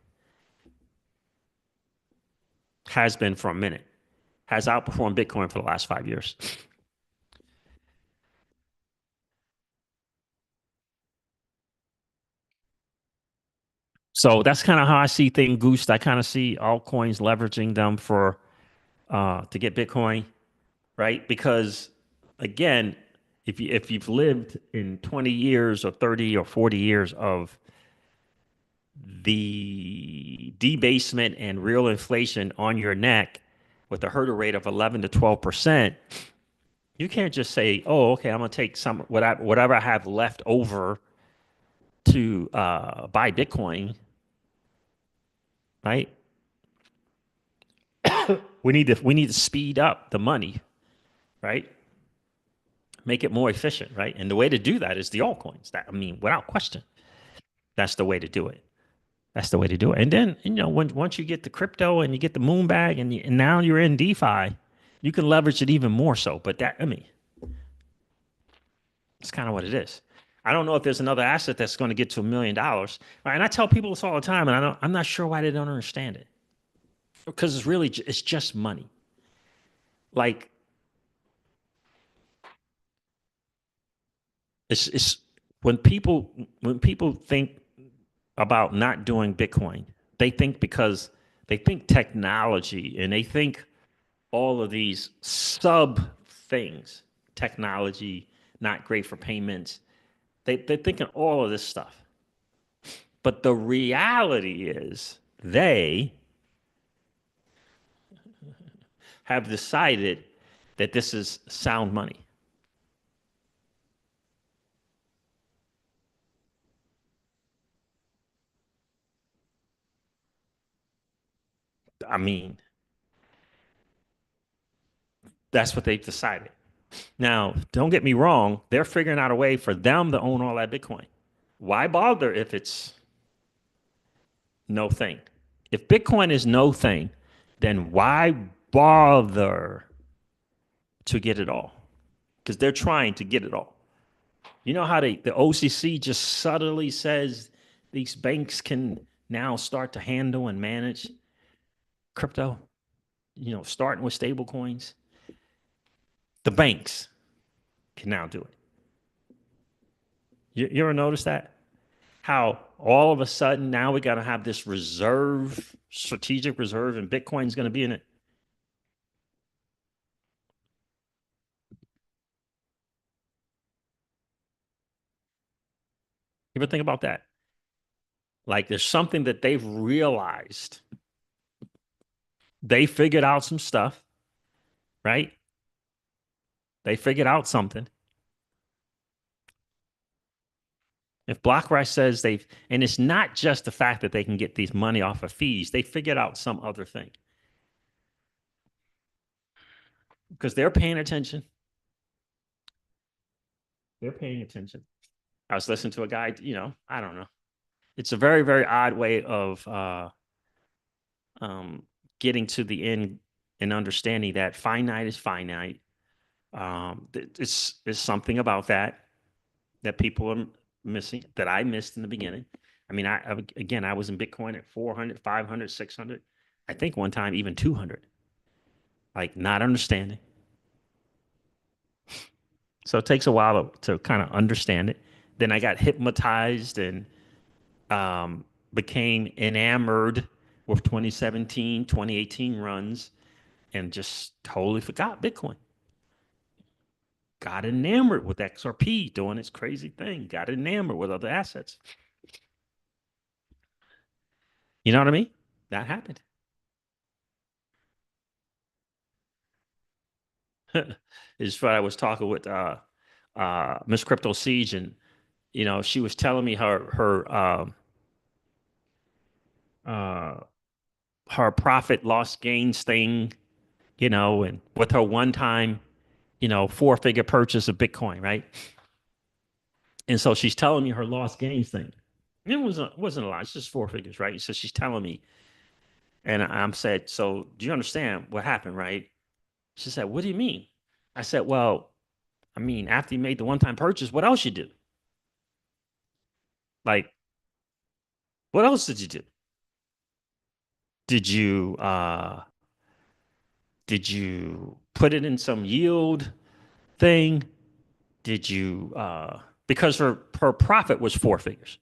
Has been for a minute. Has outperformed Bitcoin for the last 5 years. So that's kind of how I see things, Goose. I kind of see altcoins leveraging them for to get Bitcoin, right? Because again, if you've lived in 20 years or 30 or 40 years of the debasement and real inflation on your neck with a hurdle rate of 11 to 12%, you can't just say, "Oh, okay, I'm gonna take some whatever I have left over to buy Bitcoin." Right? We need to speed up the money, right? Make it more efficient, right? And the way to do that is the altcoins. Without question, that's the way to do it. That's the way to do it. And then, once you get the crypto and you get the moon bag and now you're in DeFi, you can leverage it even more so. But it's kind of what it is. I don't know if there's another asset that's going to get to $1 million. Right? And I tell people this all the time, and I'm not sure why they don't understand it. Because it's just money. Like it's when people think about not doing Bitcoin, they think because they think technology and they think all of these sub things, technology, not great for payments. They're thinking all of this stuff. But the reality is they have decided that this is sound money. I mean, that's what they've decided. Now, don't get me wrong, they're figuring out a way for them to own all that Bitcoin. Why bother if it's no thing? If Bitcoin is no thing, then why bother to get it all? Because they're trying to get it all. You know how the OCC just subtly says these banks can now start to handle and manage crypto, starting with stable coins. The banks can now do it. You ever notice that? How all of a sudden now we got to have this reserve, strategic reserve, and Bitcoin's going to be in it. You ever think about that? Like there's something that they've realized. They figured out some stuff, right? They figured out something. If BlockRock says they've, and it's not just the fact that they can get these money off of fees, they figured out some other thing because they're paying attention. They're paying attention. I was listening to a guy, I don't know. It's a very, very odd way of um, getting to the end and understanding that finite is finite. It's something about that people are missing that I missed in the beginning. I mean, again, I was in Bitcoin at 400, 500, 600. I think one time even 200, like not understanding. So it takes a while to kind of understand it. Then I got hypnotized and became enamored with 2017, 2018 runs and just totally forgot Bitcoin. Got enamored with XRP doing its crazy thing. Got enamored with other assets. You know what I mean? That happened. Is what I was talking with Miss CryptoCeej, and she was telling me uh, her profit loss gains thing, and with her one time, 4-figure purchase of Bitcoin, right? And so she's telling me her loss gains thing. It wasn't a lot. It's just 4 figures, right? So she's telling me, and I'm said, so do you understand what happened, right? She said, what do you mean? I said, well, I mean, after you made the one-time purchase, what else you do? Like, what else did you do? Did you uh did you put it in some yield thing? Did you because her profit was 4 figures,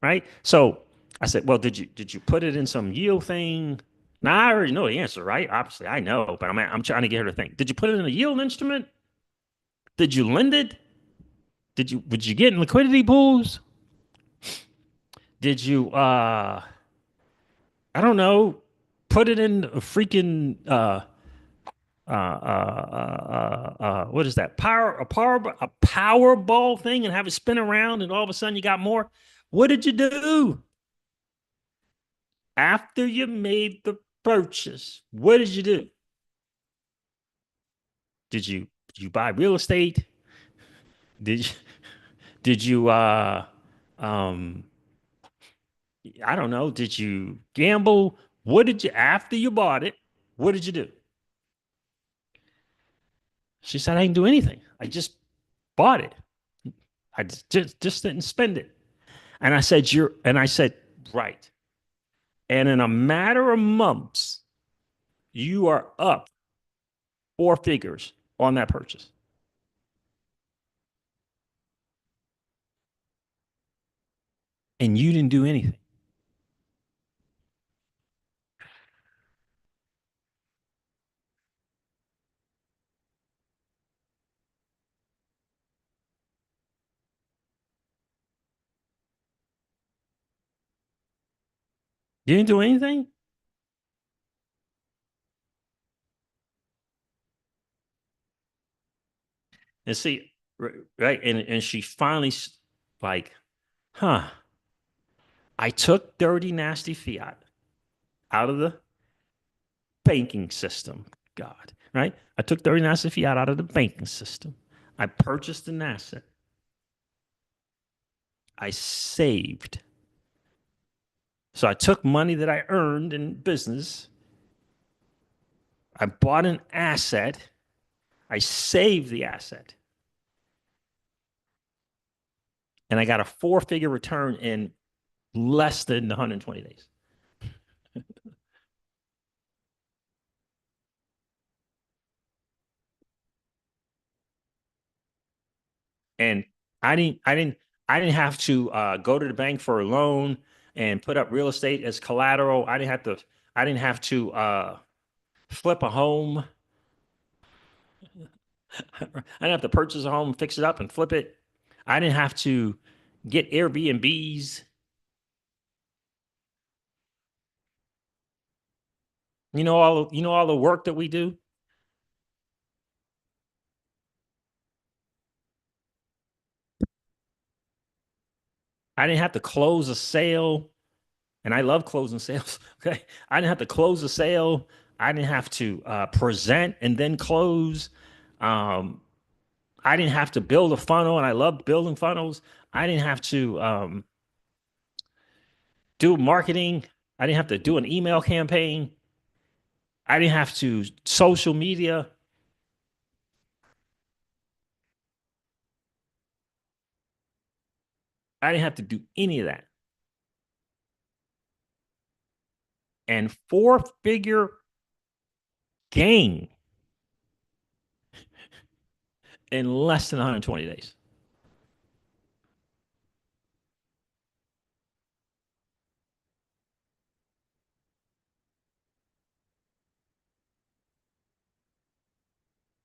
right? So I said, well, did you put it in some yield thing? Now I already know the answer, right? Obviously, I know, but I'm trying to get her to think. Did you put it in a yield instrument? Did you lend it? Would you get in liquidity pools? Did you I don't know, put it in a freaking what is that? A Powerball thing and have it spin around and all of a sudden you got more? What did you do? After you made the purchase, what did you do? Did you buy real estate? Did you did you um I don't know, did you gamble? What did you after you bought it? What did you do? She said I didn't do anything. I just bought it. I just didn't spend it. And I said, right. And in a matter of months, you are up 4 figures on that purchase. And you didn't do anything. You didn't do anything. And see, right. And she finally like, huh, I took dirty, nasty fiat out of the banking system. God, right? I took 39 cent fiat out of the banking system. I purchased an asset. I saved. So I took money that I earned in business. I bought an asset. I saved the asset. And I got a four-figure return in less than 120 days. And I didn't have to go to the bank for a loan and put up real estate as collateral. I didn't have to flip a home. I didn't have to purchase a home, fix it up, and flip it. I didn't have to get Airbnbs. You know all the work that we do. I didn't have to close a sale, and I love closing sales. Okay, I didn't have to close a sale. I didn't have to present and then close. Um, I didn't have to build a funnel, and I love building funnels. I didn't have to do marketing. I didn't have to do an email campaign. I didn't have to social media. I didn't have to do any of that. And four-figure gain in less than 120 days.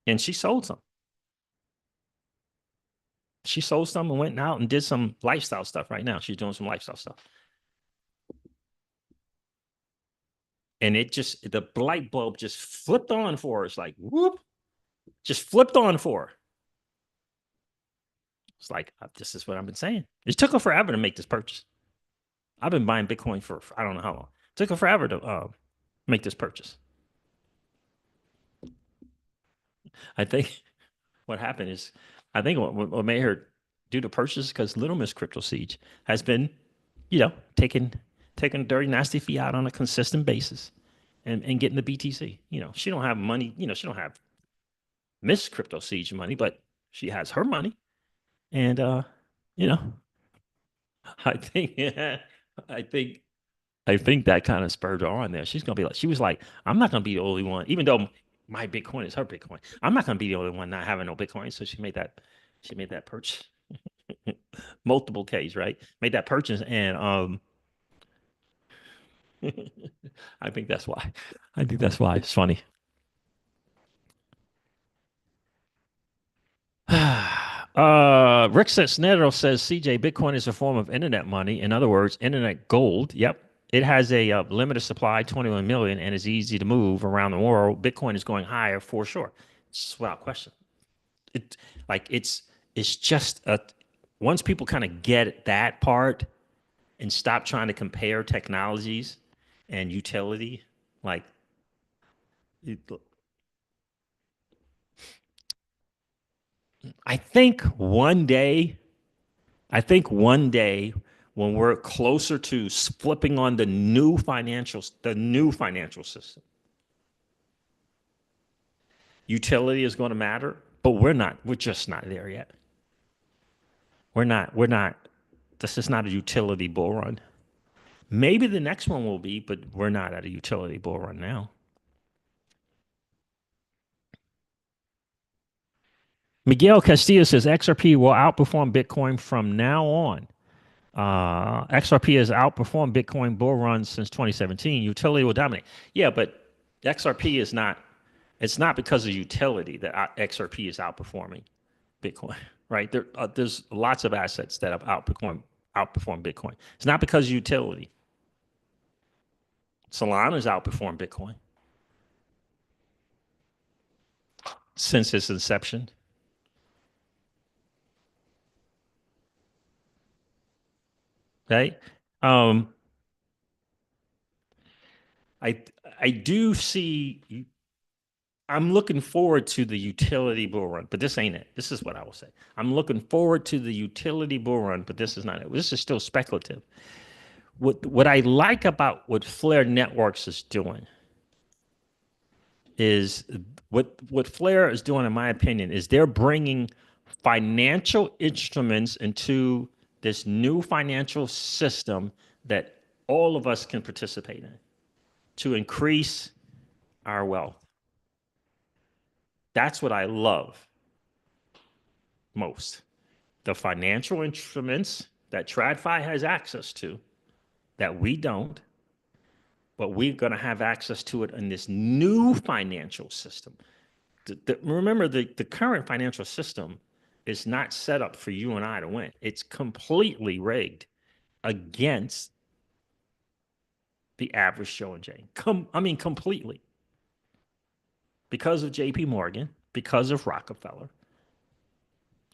And she sold some. She sold some and went out and did some lifestyle stuff right now. She's doing some lifestyle stuff. And the light bulb just flipped on for her. It's like, whoop, just flipped on for her. It's like, this is what I've been saying. It took her forever to make this purchase. I've been buying Bitcoin for I don't know how long. It took her forever to make this purchase. I think what happened is, I think what made her do the purchase because Little Miss CryptoCeej has been, taking dirty nasty fiat on a consistent basis and getting the BTC. She don't have money. She don't have Miss CryptoCeej money, but she has her money, and you know, I think yeah, I think I think that kind of spurred her on there. She was like, I'm not gonna be the only one, even though my Bitcoin is her Bitcoin. I'm not gonna be the only one not having no Bitcoin. So she made that purchase. Multiple Ks, right? Made that purchase, and I think that's why. I think that's why it's funny. Rick Cisneros says CJ Bitcoin is a form of internet money. In other words, internet gold. Yep. It has a limited supply, 21 million, and is easy to move around the world. Bitcoin is going higher for sure. It's without question. It like it's just a once people kind of get that part and stop trying to compare technologies and utility, like it, I think one day I think one day when we're closer to flipping on the new financial system, utility is going to matter, but we're not. We're just not there yet. We're not. We're not. This is not a utility bull run. Maybe the next one will be, but we're not at a utility bull run now. Miguel Castillo says XRP will outperform Bitcoin from now on. XRP has outperformed Bitcoin bull runs since 2017. Utility will dominate. Yeah, but XRP is not. It's not because of utility that XRP is outperforming Bitcoin, right? There's lots of assets that have outperformed Bitcoin. It's not because of utility. Solana's outperformed Bitcoin since its inception. Okay. Um, I I do see. I'm looking forward to the utility bull run, but this ain't it. This is what I will say. I'm looking forward to the utility bull run, but this is not it. This is still speculative. What I like about what Flare Networks is doing is what Flare is doing, in my opinion, is they're bringing financial instruments into this new financial system that all of us can participate in to increase our wealth. That's what I love most. The financial instruments that TradFi has access to that we don't, but we're going to have access to it in this new financial system. Remember, the current financial system is not set up for you and I to win. It's completely rigged against the average Joe and Jane. I mean, completely. Because of JP Morgan, because of Rockefeller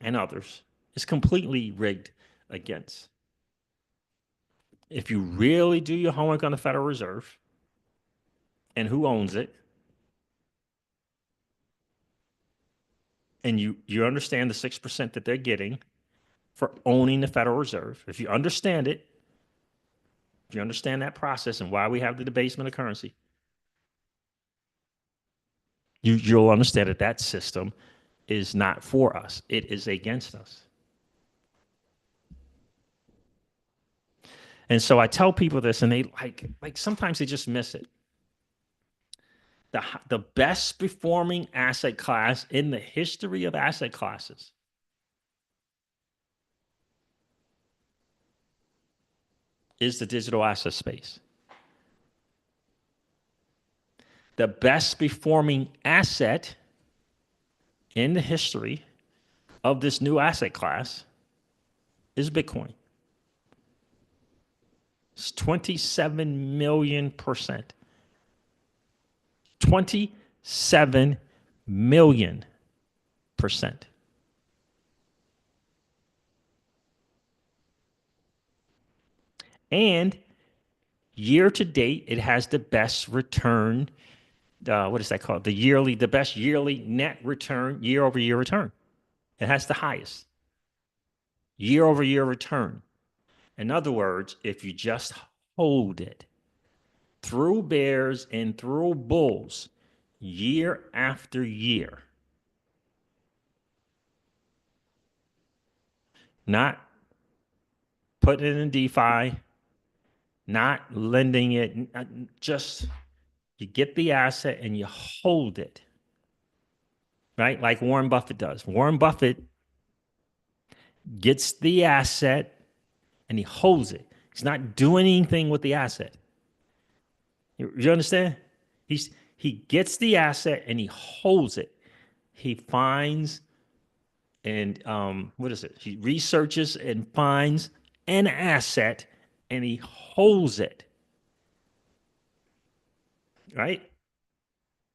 and others, it's completely rigged against. If you really do your homework on the Federal Reserve and who owns it, and you understand the 6% that they're getting for owning the Federal Reserve, if you understand it, if you understand that process and why we have the debasement of currency, you'll understand that that system is not for us. It is against us. And so I tell people this, and they like sometimes they just miss it. The best performing asset class in the history of asset classes is the digital asset space. The best performing asset in the history of this new asset class is Bitcoin. It's 27 million%. 27 million%. And year to date, it has the best return. What is that called? The best yearly net return, year over year return. It has the highest year over year return. In other words, if you just hold it through bears and through bulls, year after year, not putting it in DeFi, not lending it, just you get the asset and you hold it, right? Like Warren Buffett does. Warren Buffett gets the asset and he holds it. He's not doing anything with the asset. You understand? He gets the asset and he holds it. He finds and what is it? He researches and finds an asset and he holds it. Right?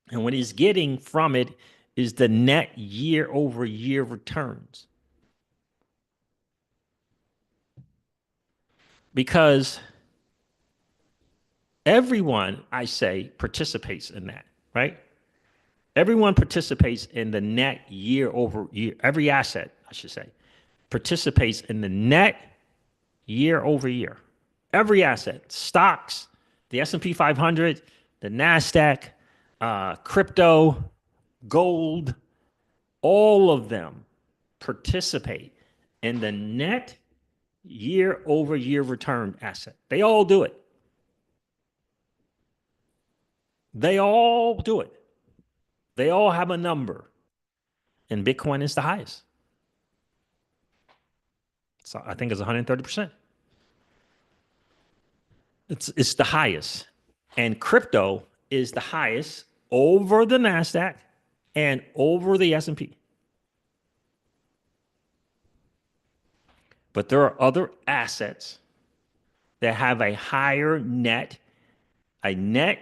And what he's getting from it is the net year over year returns. Because everyone, I say, participates in that, right? Everyone participates in the net year over year. Every asset, I should say, participates in the net year over year. Every asset, stocks, the S&P 500, the NASDAQ, crypto, gold, all of them participate in the net year over year return asset. They all do it. They all do it. They all have a number. And Bitcoin is the highest. So I think it's 130%. It's the highest. And crypto is the highest over the NASDAQ and over the S&P. But there are other assets that have a higher net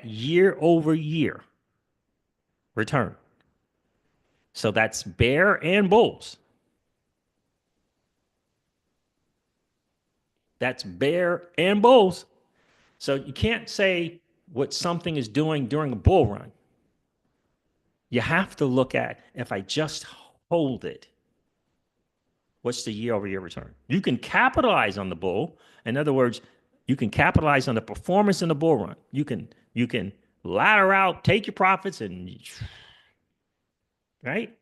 year over year return. So that's bear and bulls. That's bear and bulls. So you can't say what something is doing during a bull run. You have to look at, if I just hold it, what's the year over year return? You can capitalize on the bull. In other words, you can capitalize on the performance in the bull run. You can ladder out, take your profits, and right.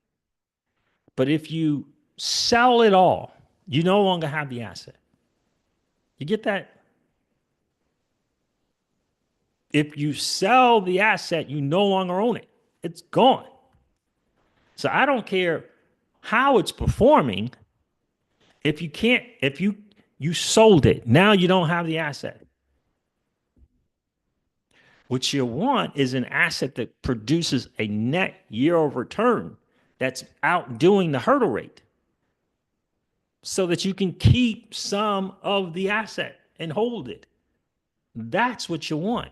But if you sell it all, you no longer have the asset. You get that? If you sell the asset, you no longer own it. It's gone. So I don't care how it's performing. If you can't, if you sold it, now you don't have the asset. What you want is an asset that produces a net year over return that's outdoing the hurdle rate so that you can keep some of the asset and hold it. That's what you want.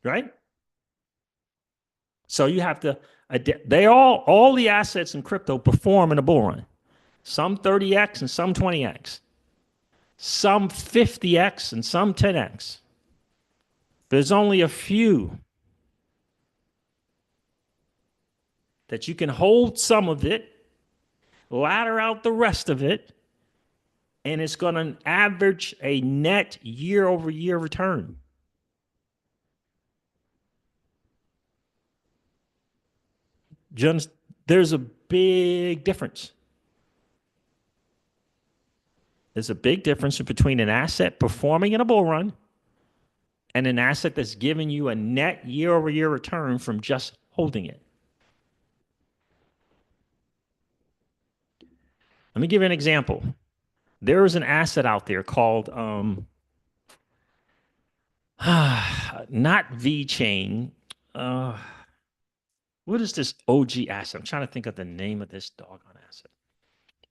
Right? So you have to, they all the assets in crypto perform in a bull run. Some 30x and some 20x. Some 50x and some 10x. There's only a few that you can hold some of it, ladder out the rest of it, and it's going to average a net year over year return. There's a big difference. There's a big difference between an asset performing in a bull run and an asset that's giving you a net year over year return from just holding it. Let me give you an example. There is an asset out there called not VeChain. What is this OG asset? I'm trying to think of the name of this doggone asset.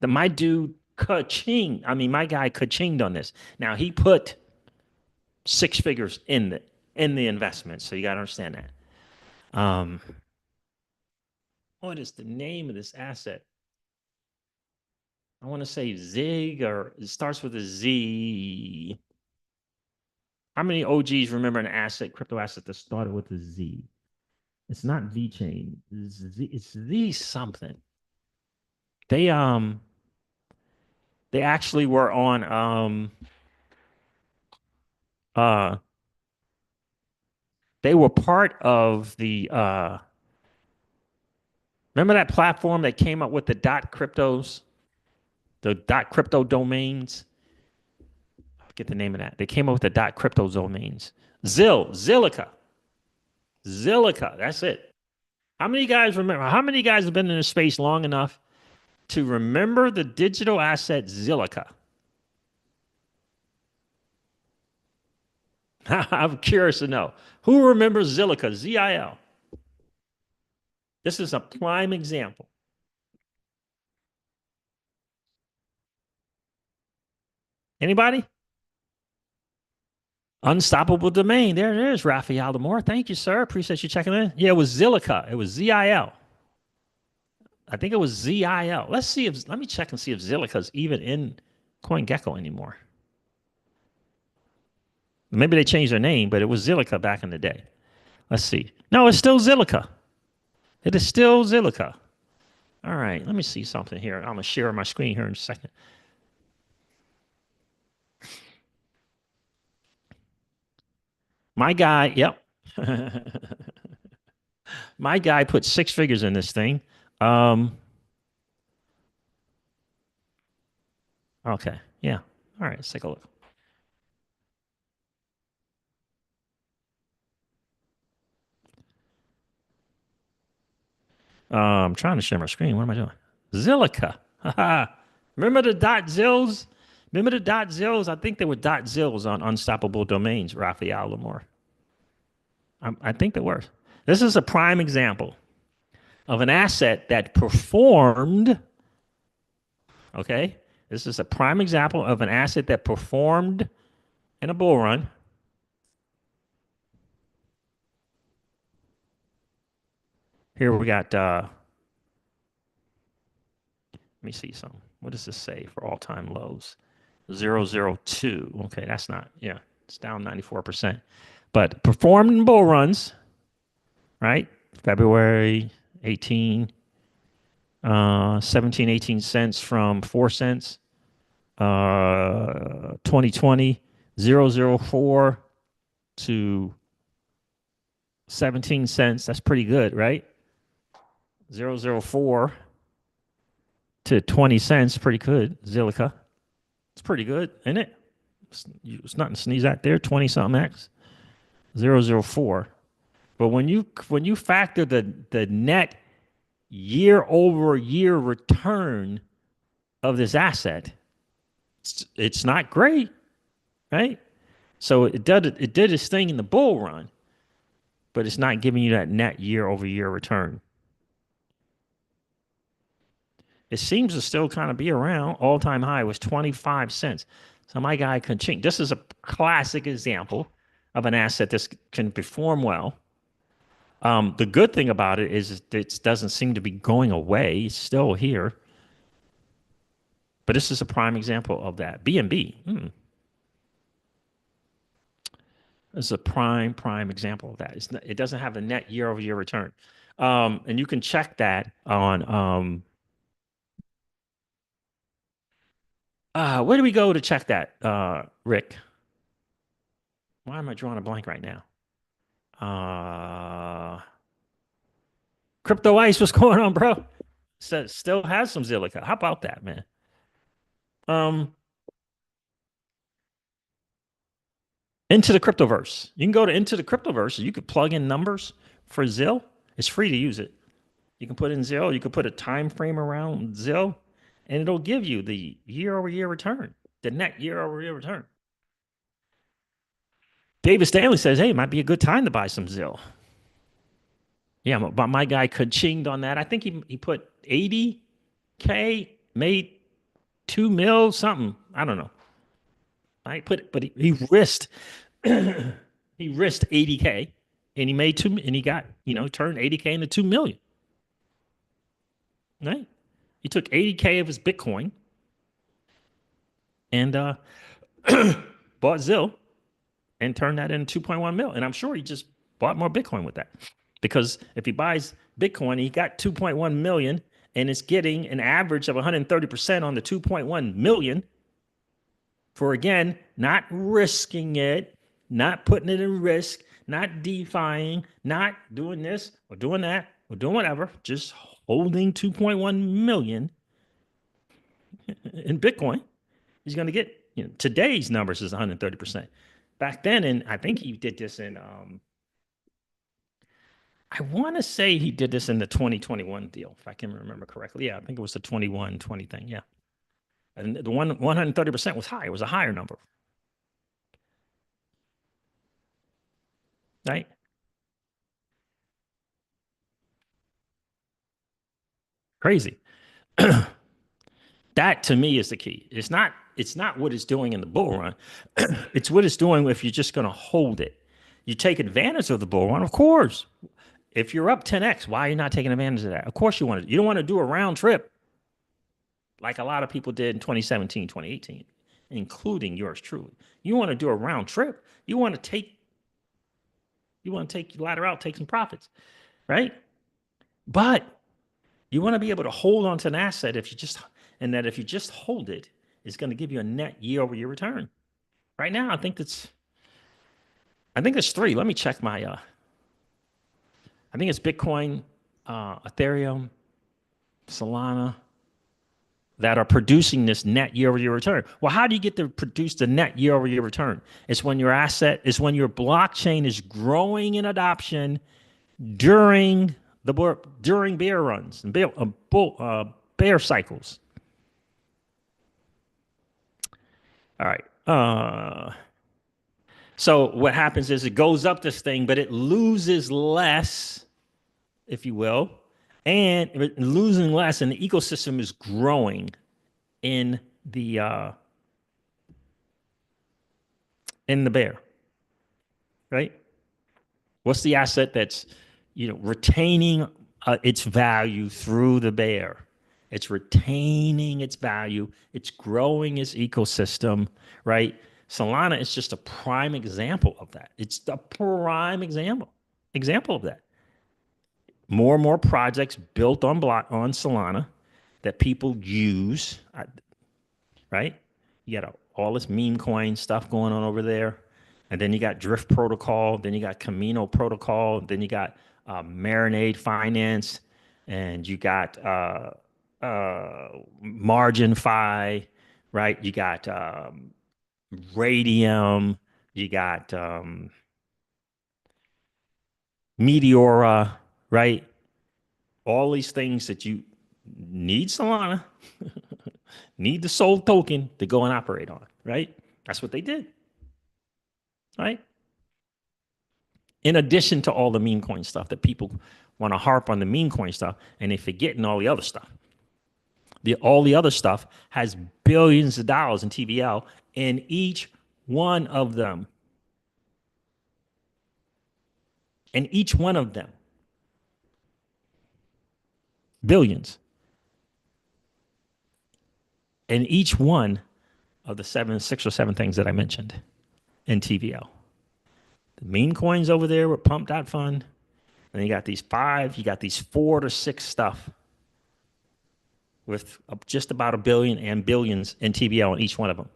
My dude ka-ching. I mean, my guy ka-chinged on this. Now he put six figures in the investment, so you got to understand that. What is the name of this asset? I want to say Zig, or it starts with a Z. How many OGs remember an crypto asset that started with a Z? It's not VeChain. It's Z something. They actually were on they were part of the remember that platform that came up with the cryptos, the crypto domains? I forget the name of that. They came up with the crypto domains. Zilliqa. That's it. How many guys remember? How many guys have been in the space long enough to remember the digital asset Zilliqa? I'm curious to know. Who remembers Zilliqa? ZIL. This is a prime example. Anybody? Unstoppable domain. There it is, Raphael Demore. Thank you, sir. Appreciate you checking in. Yeah, it was Zilliqa. It was ZIL. I think it was ZIL. Let me check and see if Zilliqa is even in CoinGecko anymore. Maybe they changed their name, but it was Zilliqa back in the day. Let's see. No, it's still Zilliqa. It is still Zilliqa. All right, let me see something here. I'm going to share my screen here in a second. My guy, yep. My guy put six figures in this thing. Okay, yeah. All right, let's take a look. I'm trying to share my screen. What am I doing? Zilliqa. Remember the .zills? Remember the .zills? I think there were .zills on Unstoppable Domains, Raphael Lamore. I think there were. This is a prime example of an asset that performed. Okay, this is a prime example of an asset that performed in a bull run. Here we got. Let me see some. What does this say for all-time lows? 002. Okay, that's not, yeah, it's down 94%. But performed in bull runs, right? February 18, 17, 18 cents from 4 cents. 2020, 004 to 17 cents. That's pretty good, right? 004 to 20 cents, pretty good. Zilliqa. It's pretty good, isn't it? It's nothing to sneeze at there. 20 something X. 004. But when you factor the net year over year return of this asset, it's not great, right? So it did its thing in the bull run, but it's not giving you that net year over year return. It seems to still kind of be around. All time high was 25 cents. So my guy Ka-ching. This is a classic example of an asset that can perform well. The good thing about it is it doesn't seem to be going away. It's still here. But this is a prime example of that. BNB. This is a prime example of that. It doesn't have a net year over year return. And you can check that on where do we go to check that, Rick? Why am I drawing a blank right now? Crypto Ice, what's going on, bro? Still has some Zilliqa. How about that, man? Into the Cryptoverse. You can go to Into the Cryptoverse. You could plug in numbers for ZIL. It's free to use it. You can put in ZIL. You can put a time frame around ZIL, and it'll give you the year over year return, the net year over year return. David Stanley says, hey, it might be a good time to buy some ZIL. Yeah, but my guy Ka-chinged on that. I think he put 80K, made 2 mil, something. I don't know. But he risked he risked 80K and he made and he got, turned 80K into 2 million. Right? He took 80K of his Bitcoin and bought ZIL and turned that into 2.1 mil. And I'm sure he just bought more Bitcoin with that. Because if he buys Bitcoin, he got 2.1 million and it's getting an average of 130% on the 2.1 million for, again, not risking it, not putting it in risk, not DeFiing, not doing this or doing that or doing whatever, just holding 2.1 million in Bitcoin. He's going to get, today's numbers is 130%. Back then, and I think he did this in, I want to say he did this in the 2021 deal, if I can remember correctly. Yeah, I think it was the 21-20 thing. Yeah. And the 130% was high. It was a higher number. Right? Crazy. That to me is the key. It's not what it's doing in the bull run. It's what it's doing if you're just going to hold it. You take advantage of the bull run, of course. If you're up 10x, why are you not taking advantage of that? Of course you want to. You don't want to do a round trip like a lot of people did in 2017, 2018, including yours truly. You want to do a round trip. You want to take ladder out, take some profits, right? But you want to be able to hold on to an asset if you just hold it, it's going to give you a net year over year return. Right now, I think there's 3. Let me check my I think it's Bitcoin, Ethereum, Solana that are producing this net year over year return. Well, how do you get to produce the net year over year return? It's when your blockchain is growing in adoption during bear runs and bear cycles. All right. So what happens is it goes up this thing, but it loses less, if you will, and losing less, and the ecosystem is growing in the bear, right? What's the asset that's retaining its value through the bear? It's retaining its value. It's growing its ecosystem, right? Solana is just a prime example of that. It's the prime example of that. More and more projects built on Solana that people use, right? You got all this meme coin stuff going on over there. And then you got Drift Protocol, then you got Camino Protocol, then you got Marinade Finance, and you got Margin Fi, right? You got Radium, you got Meteora, right? All these things that you need Solana, need the Sol token to go and operate on, right? That's what they did, right? In addition to all the meme coin stuff that people want to harp on the meme coin stuff and they forgetting all the other stuff. All the other stuff has billions of dollars in TVL in each one of them. In each one of them. Billions. In each one of the 6 or 7 things that I mentioned in TVL. The meme coins over there with Pump.Fund. And you got these 5, you got these 4 to 6 stuff with just about $1 billion and billions in TVL in each one of them.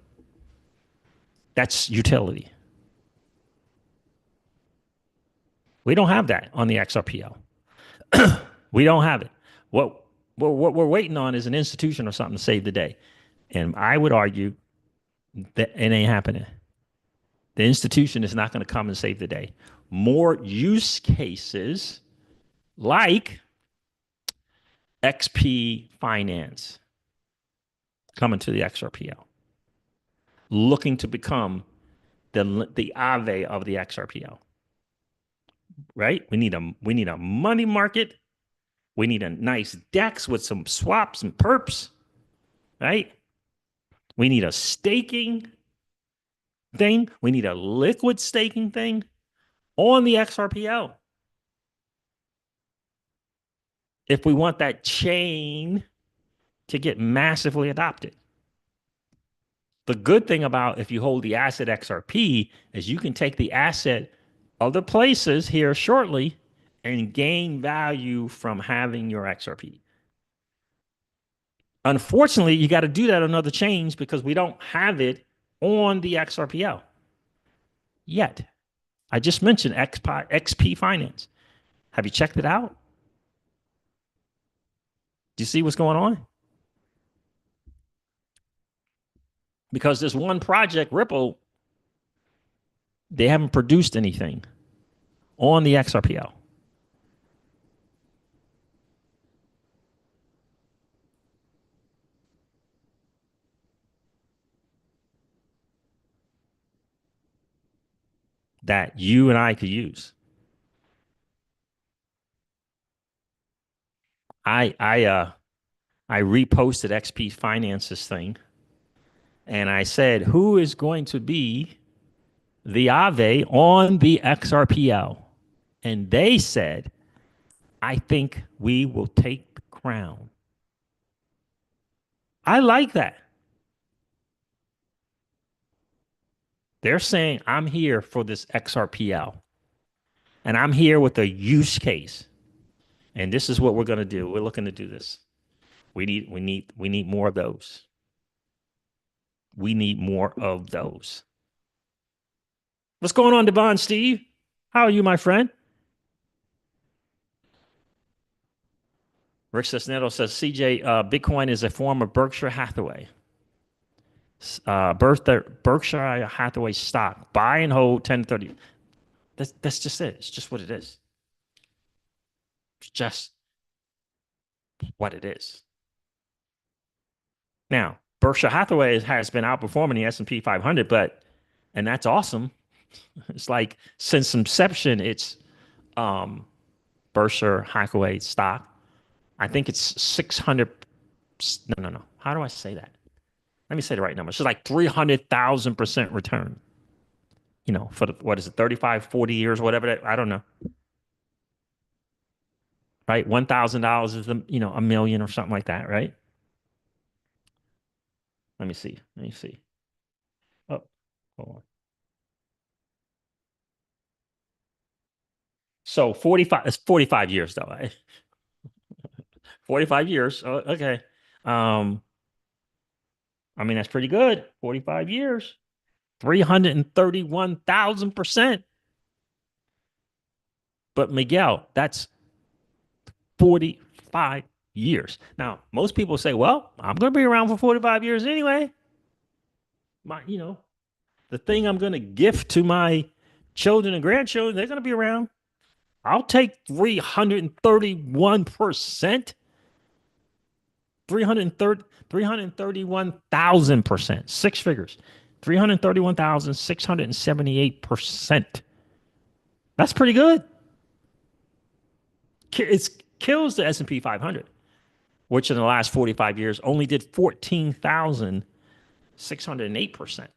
That's utility. We don't have that on the XRPL. We don't have it. What we're waiting on is an institution or something to save the day. And I would argue that it ain't happening. The institution is not going to come and save the day. More use cases like XP Finance coming to the XRPL, looking to become the Aave of the XRPL. Right? We need a money market. We need a nice DEX with some swaps and perps. Right? We need a staking thing. We need a liquid staking thing on the XRPL. If we want that chain to get massively adopted. The good thing about if you hold the asset XRP is you can take the asset other places here shortly and gain value from having your XRP. Unfortunately, you got to do that on other chains because we don't have it on the XRPL yet. I just mentioned XP Finance. Have you checked it out? Do you see what's going on? Because this one project, Ripple, they haven't produced anything on the XRPL. That you and I could use. I reposted XP Finance's thing, and I said, who is going to be the Aave on the XRPL? And they said, I think we will take the crown. I like that. They're saying, I'm here for this XRPL. And I'm here with a use case. And this is what we're going to do. We're looking to do this. We need more of those. We need more of those. What's going on, Devon Steve? How are you, my friend? Rick Cisneros says, CJ, Bitcoin is a form of Berkshire Hathaway. Berkshire Hathaway stock. Buy and hold 10 to 30. That's just it. It's just what it is. It's just what it is. Now, Berkshire Hathaway has been outperforming the S&P 500, and that's awesome. It's like since inception, it's Berkshire Hathaway stock. I think it's 600. No. How do I say that? Let me say the right number. It's like 300,000% return. You know, for what is it, 35, 40 years, whatever. I don't know. Right? $1,000 is $1 million or something like that, right? Let me see. Let me see. Oh, hold on. So 45, it's 45 years though, right? 45 years. Oh, okay. Um, I mean, that's pretty good. 45 years. 331,000%. But Miguel, that's 45 years. Now, most people say, well, I'm going to be around for 45 years anyway. The thing I'm going to gift to my children and grandchildren, they're going to be around. I'll take 331%, 331,000%, six figures, 331,678%. That's pretty good. It kills the S&P 500, which in the last 45 years only did 14,608%.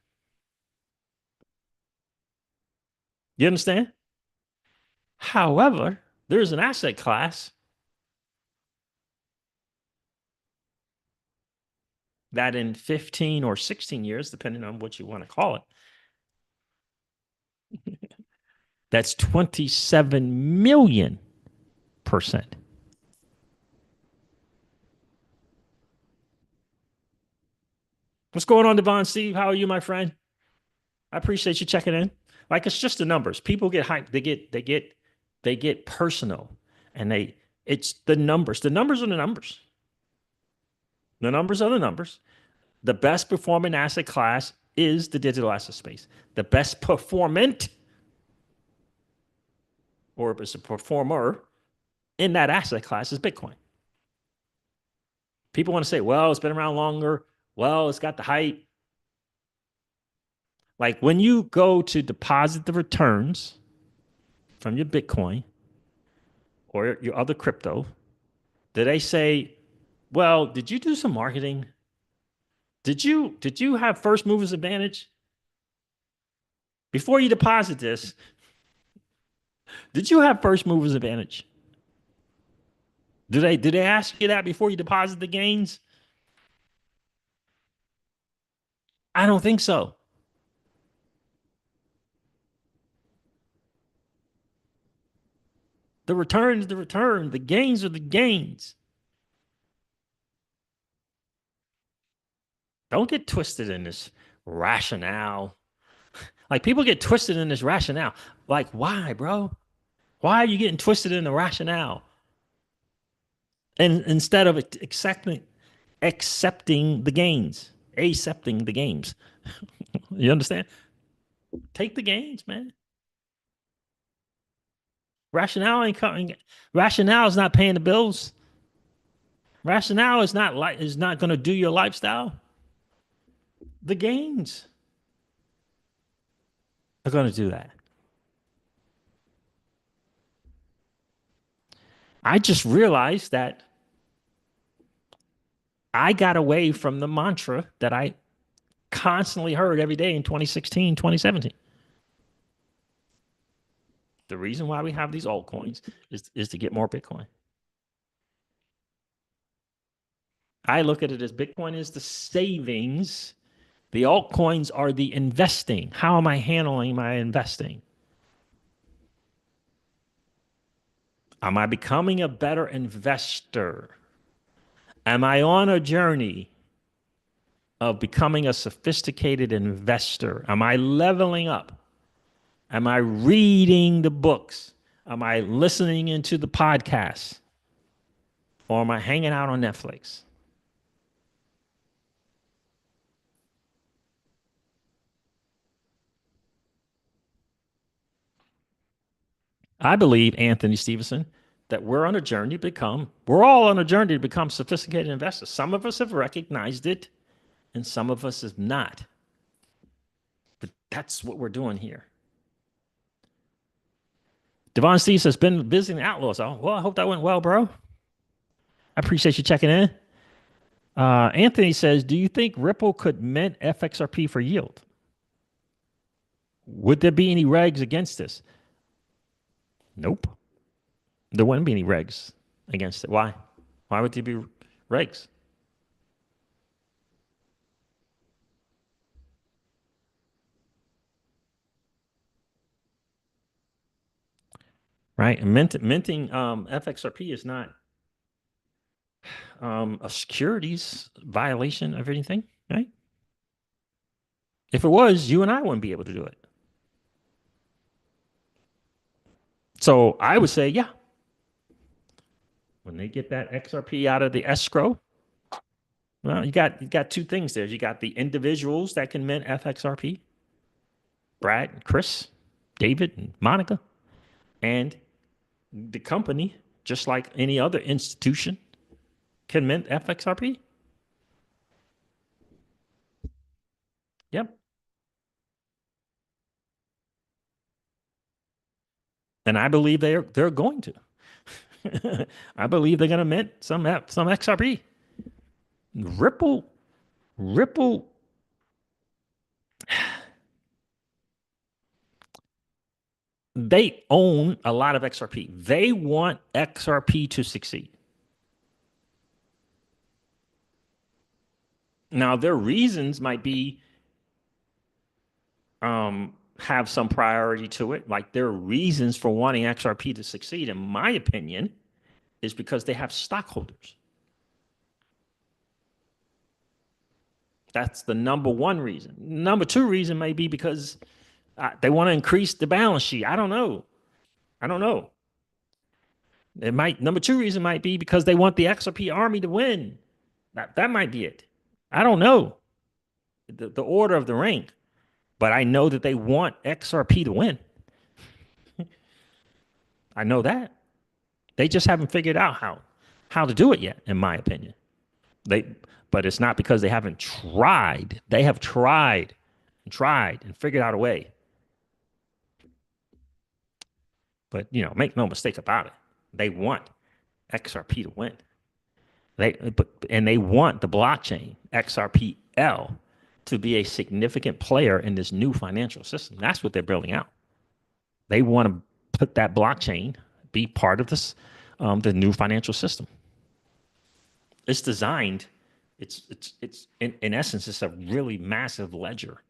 You understand? However, there's an asset class that in 15 or 16 years, depending on what you want to call it, that's 27 million percent. What's going on, Devon Steve? How are you, my friend? I appreciate you checking in. Like, it's just the numbers. People get hyped. They get personal, and it's the numbers. The numbers are the numbers. The numbers are the numbers. The best performing asset class is the digital asset space. The best performant, or if it's a performer in that asset class, is Bitcoin. People want to say, well, it's been around longer. Well, it's got the hype. Like when you go to deposit the returns from your Bitcoin or your other crypto, do they say, well, did you do some marketing? Did you have first movers advantage? Before you deposit this, did you have first movers advantage? Did they ask you that before you deposit the gains? I don't think so. The return is the return. The gains are the gains. Don't get twisted in this rationale. Like people get twisted in this rationale. Like, why, bro? Why are you getting twisted in the rationale? And instead of accepting the gains, accepting the gains. You understand? Take the gains, man. Rationale ain't coming. Rationale is not paying the bills. Rationale is not going to do your lifestyle. The gains are going to do that. I just realized that I got away from the mantra that I constantly heard every day in 2016, 2017. The reason why we have these altcoins is to get more Bitcoin. I look at it as Bitcoin is the savings. The altcoins are the investing. How am I handling my investing? Am I becoming a better investor? Am I on a journey of becoming a sophisticated investor? Am I leveling up? Am I reading the books? Am I listening into the podcasts? Or am I hanging out on Netflix? I believe, Anthony Stevenson, that we're all on a journey to become sophisticated investors. Some of us have recognized it and some of us have not. But that's what we're doing here. Devon Steve has been visiting Outlaws. Oh, well, I hope that went well, bro. I appreciate you checking in. Anthony says, do you think Ripple could mint FXRP for yield? Would there be any regs against this? Nope. There wouldn't be any regs against it. Why? Why would there be regs? right? And minting FXRP is not a securities violation of anything, right? If it was, you and I wouldn't be able to do it. So I would say, yeah, when they get that XRP out of the escrow, well, you got two things there. You got the individuals that can mint FXRP, Brad, and Chris, David, and Monica, and the company, just like any other institution, can mint FXRP. Yep. And I believe they're going to. I believe they're going to mint some XRP. Ripple, Ripple, they own a lot of XRP. They want XRP to succeed. Now, their reasons might be have some priority to it. Like their reasons for wanting XRP to succeed, in my opinion, is because they have stockholders. That's the number one reason. Number two reason may be because they want to increase the balance sheet. I don't know. I don't know. It might number two reason might be because they want the XRP army to win. That might be it. I don't know the order of the rank, but I know that they want XRP to win. I know that. They just haven't figured out how to do it yet, in my opinion. They, but it's not because they haven't tried. They have tried and figured out a way. But make no mistake about it. They want XRP to win. They want the blockchain XRPL to be a significant player in this new financial system. That's what they're building out. They want to put that blockchain be part of this the new financial system. It's designed. It's in essence, it's a really massive ledger.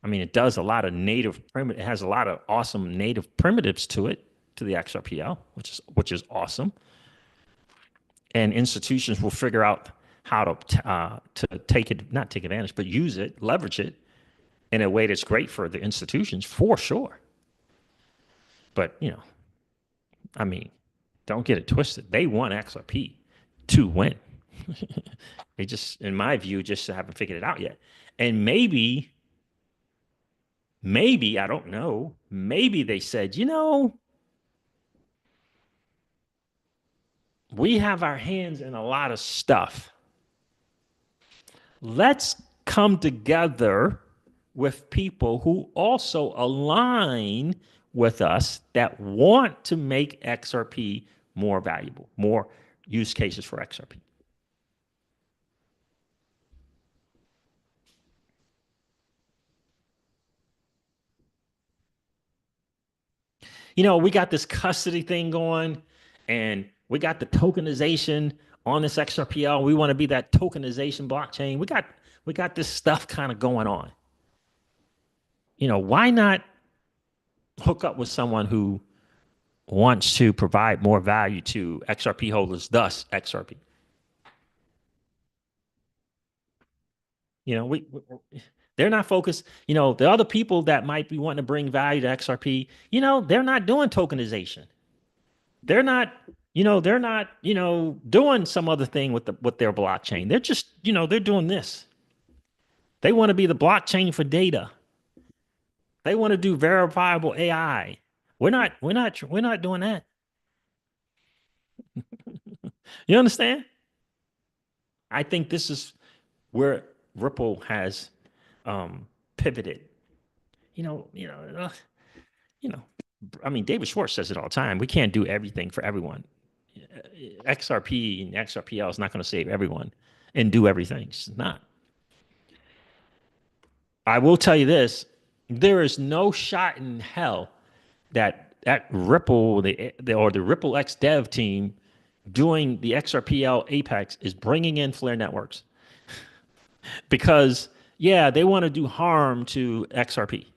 I mean, it does a lot of native primitive. It has a lot of awesome native primitives to it, to the XRPL, which is awesome. And institutions will figure out how to take it, not take advantage, but use it, leverage it in a way that's great for the institutions for sure. But I mean, don't get it twisted. They want XRP to win. They just, in my view, just haven't figured it out yet. And maybe I don't know. Maybe they said, we have our hands in a lot of stuff. Let's come together with people who also align with us that want to make XRP more valuable, more use cases for XRP. We got this custody thing going and we got the tokenization on this XRPL. We want to be that tokenization blockchain. We got this stuff kind of going on. Why not hook up with someone who wants to provide more value to XRP holders, thus XRP? They're not focused. The other people that might be wanting to bring value to XRP, they're not doing tokenization. They're not doing some other thing with their blockchain. They're just, they're doing this. They want to be the blockchain for data. They want to do verifiable AI. We're not doing that. You understand? I think this is where Ripple has pivoted. You know, you know, uh, you know. I mean, David Schwartz says it all the time. We can't do everything for everyone. XRP and XRPL is not going to save everyone and do everything. It's not. I will tell you this: there is no shot in hell that Ripple or the Ripple X Dev team doing the XRPL Apex is bringing in Flare networks because yeah, they want to do harm to XRP.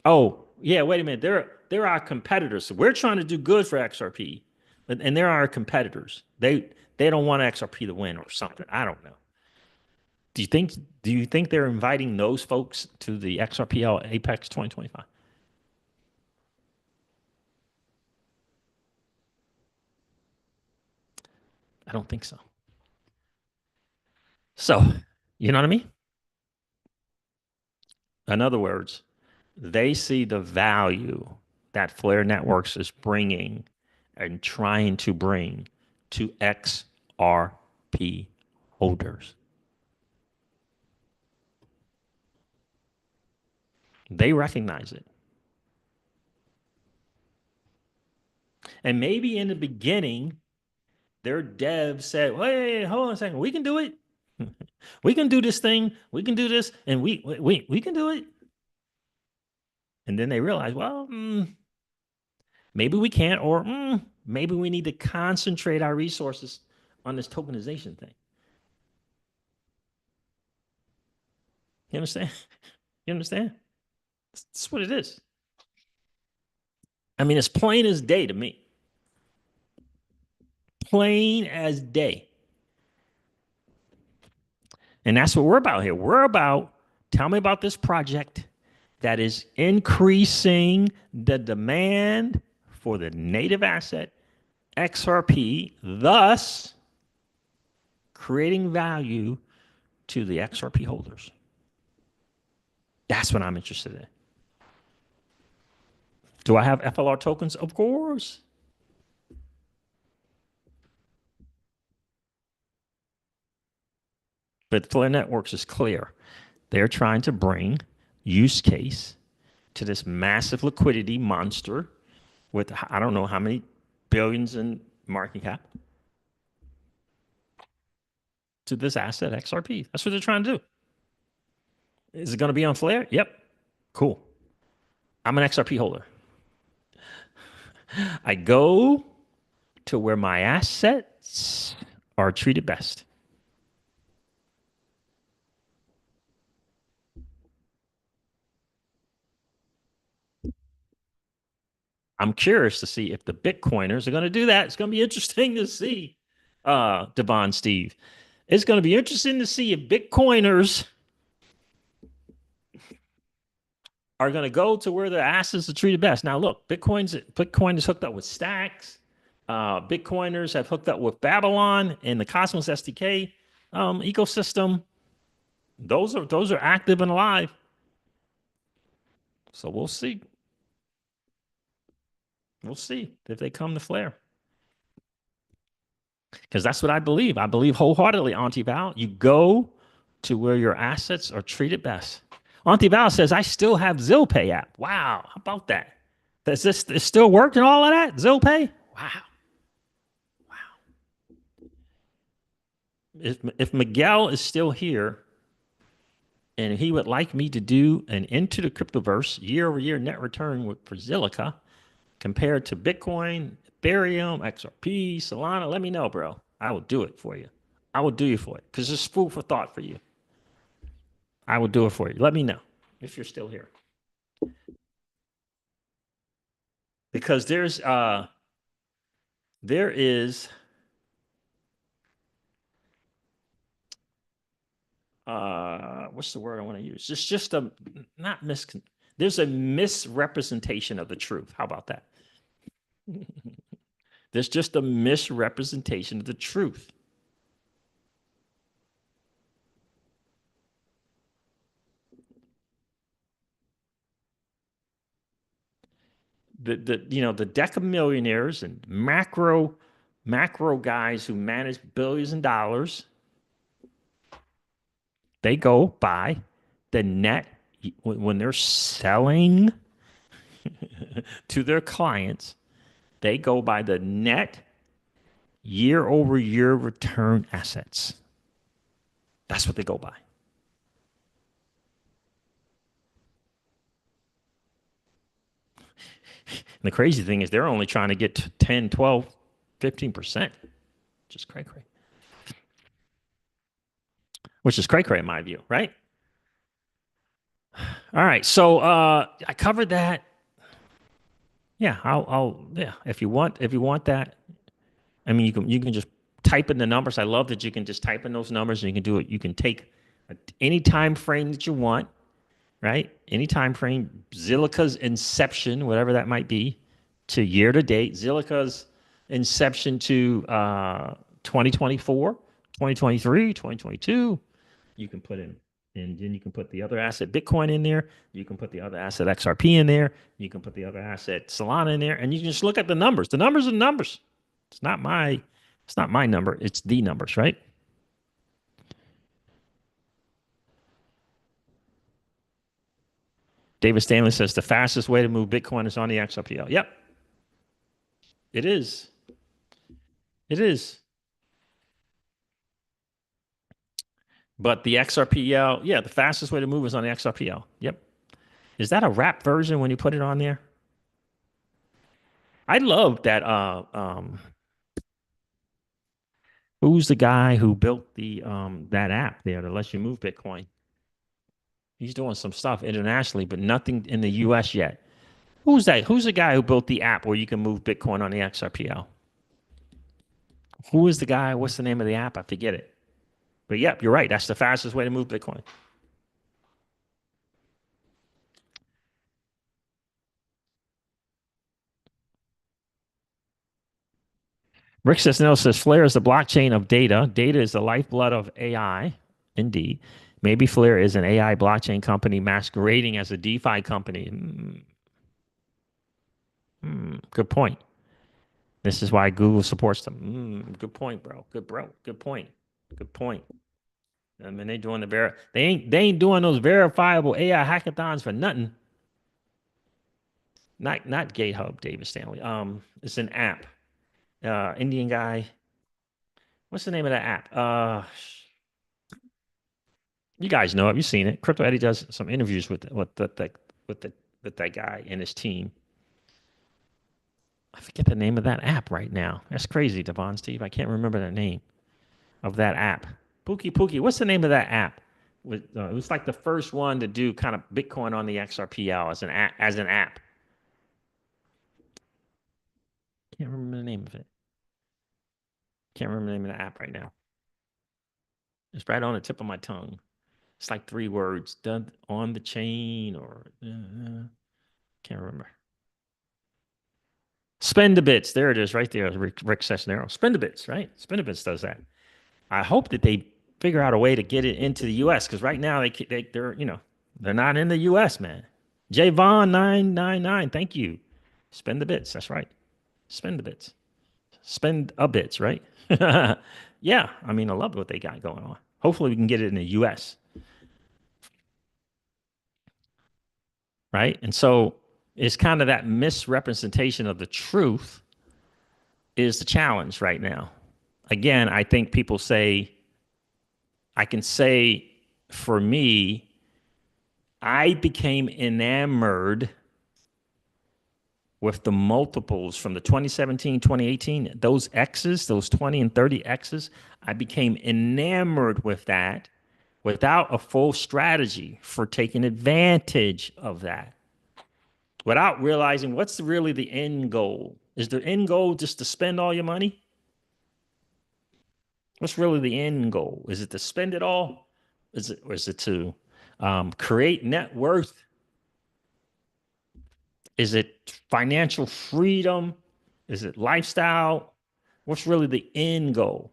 Oh, yeah, wait a minute. They're our competitors. So we're trying to do good for XRP, and they're our competitors. They don't want XRP to win or something. I don't know. Do you think do you think they're inviting those folks to the XRPL Apex 2025? I don't think so. So, you know what I mean? In other words, they see the value that Flare Networks is bringing and trying to bring to XRP holders. They recognize it. And maybe in the beginning, their dev said, "Hey, hold on a second. We can do it. We can do this thing. We can do this, and we can do it." And then they realize, well, maybe we can't, or maybe we need to concentrate our resources on this tokenization thing. You understand? You understand? That's what it is. I mean, it's plain as day to me. Plain as day. And that's what we're about here. We're about, tell me about this project that is increasing the demand for the native asset XRP, thus creating value to the XRP holders. That's what I'm interested in. Do I have FLR tokens? Of course. But Flare Networks is clear. They're trying to bring use case to this massive liquidity monster with I don't know how many billions in market cap to this asset XRP. That's what they're trying to do. Is it going to be on Flare? Yep. Cool. I'm an XRP holder. I go to where my assets are treated best. I'm curious to see if the Bitcoiners are going to do that. It's going to be interesting to see, Devon Steve. It's going to be interesting to see if Bitcoiners are going to go to where their assets are treated best. Now, look, Bitcoin is hooked up with Stacks. Bitcoiners have hooked up with Babylon and the Cosmos SDK ecosystem. Those are active and alive. So we'll see. We'll see if they come to Flare. Because that's what I believe. I believe wholeheartedly, Auntie Val. You go to where your assets are treated best. Auntie Val says, I still have ZillPay app. Wow. How about that? Does this still work and all of that? ZillPay? Wow. If Miguel is still here and he would like me to do an into the cryptoverse year over year net return for Zilliqa compared to Bitcoin, Ethereum, XRP, Solana, let me know, bro. I will do it for you. I will do you for it because it's food for thought for you. I will do it for you. Let me know if you're still here. Because there is what's the word I want to use? It's just a not mis there's a misrepresentation of the truth. How about that? There's just a misrepresentation of the truth. The deck of millionaires and macro guys who manage billions of dollars, they go by the net when they're selling to their clients, they go by the net year over year return assets. That's what they go by. And the crazy thing is they're only trying to get to 10, 12, 15%. Just cray cray. Which is cray cray in my view, right? All right. So I covered that. Yeah, yeah. If you want that, I mean you can just type in the numbers. I love that you can just type in those numbers and you can do it. You can take any time frame that you want, right? Any time frame, Zilliqa's inception, whatever that might be, to year to date, Zilliqa's inception to 2024, 2023, 2022. You can put in, and then you can put the other asset Bitcoin in there. You can put the other asset XRP in there. You can put the other asset Solana in there, and you can just look at the numbers. The numbers are numbers. It's not my, it's not my number. It's the numbers, right? David Stanley says the fastest way to move Bitcoin is on the XRPL. Yep, it is. It is. But the XRPL, yeah, the fastest way to move is on the XRPL. Yep. Is that a wrap version when you put it on there? I love that. Who's the guy who built the that app there that lets you move Bitcoin? He's doing some stuff internationally, but nothing in the US yet. Who's that? Who's the guy who built the app where you can move Bitcoin on the XRPL? Who is the guy? What's the name of the app? I forget it. But yep, you're right. That's the fastest way to move Bitcoin. Rick Cisnell says Flare is the blockchain of data. Data is the lifeblood of AI. Indeed. Maybe Flare is an AI blockchain company masquerading as a DeFi company. Good point. This is why Google supports them. Good point, bro. Good bro. Good point. Good point. I mean, they doing they ain't doing those verifiable AI hackathons for nothing. Not GateHub, David Stanley. It's an app. Indian guy. What's the name of that app? You guys know it. You've seen it. Crypto Eddie does some interviews with the with that guy and his team. I forget the name of that app right now. That's crazy, Devon Steve. I can't remember the name of that app. Pookie Pookie. What's the name of that app? It was like the first one to do kind of Bitcoin on the XRPL as an app. As an app. Can't remember the name of it. Can't remember the name of the app right now. It's right on the tip of my tongue. It's like 3 words. Done on the chain or can't remember. Spend the bits. There it is, right there. Rick Sessionero. Spend the bits, right? Spend the bits does that. I hope that they figure out a way to get it into the U.S. because right now they're they're not in the U.S. Man. Javon 999. Thank you. Spend the bits. That's right. Spend the bits. Spend a bits, right? Yeah. I mean, I love what they got going on. Hopefully, we can get it in the U.S. Right. And so it's kind of that misrepresentation of the truth is the challenge right now. Again, I think people say, I can say for me, I became enamored with the multiples from the 2017, 2018, those X's, those 20 and 30 X's. I became enamored with that without a full strategy for taking advantage of that, without realizing what's really the end goal. Is the end goal just to spend all your money? What's really the end goal? Is it to spend it all? Is it to create net worth? Is it financial freedom? Is it lifestyle? What's really the end goal?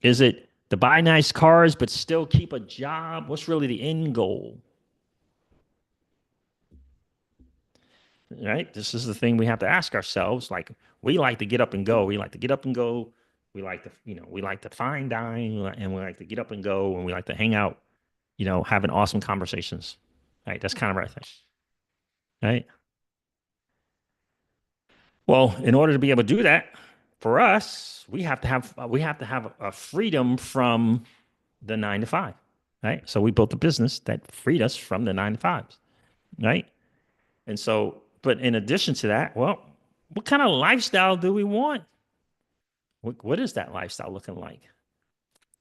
Is it to buy nice cars but still keep a job? What's really the end goal? Right? This is the thing we have to ask ourselves. Like we like to get up and go. We like to get up and go. We like to, we like to fine dine and we like to get up and go and we like to hang out, having awesome conversations. Right? That's kind of our thing. Right? Well, in order to be able to do that, for us, we have to have a freedom from the 9 to 5, right? So we built a business that freed us from the 9 to 5s, right? And so, but in addition to that, well, what kind of lifestyle do we want? What is that lifestyle looking like?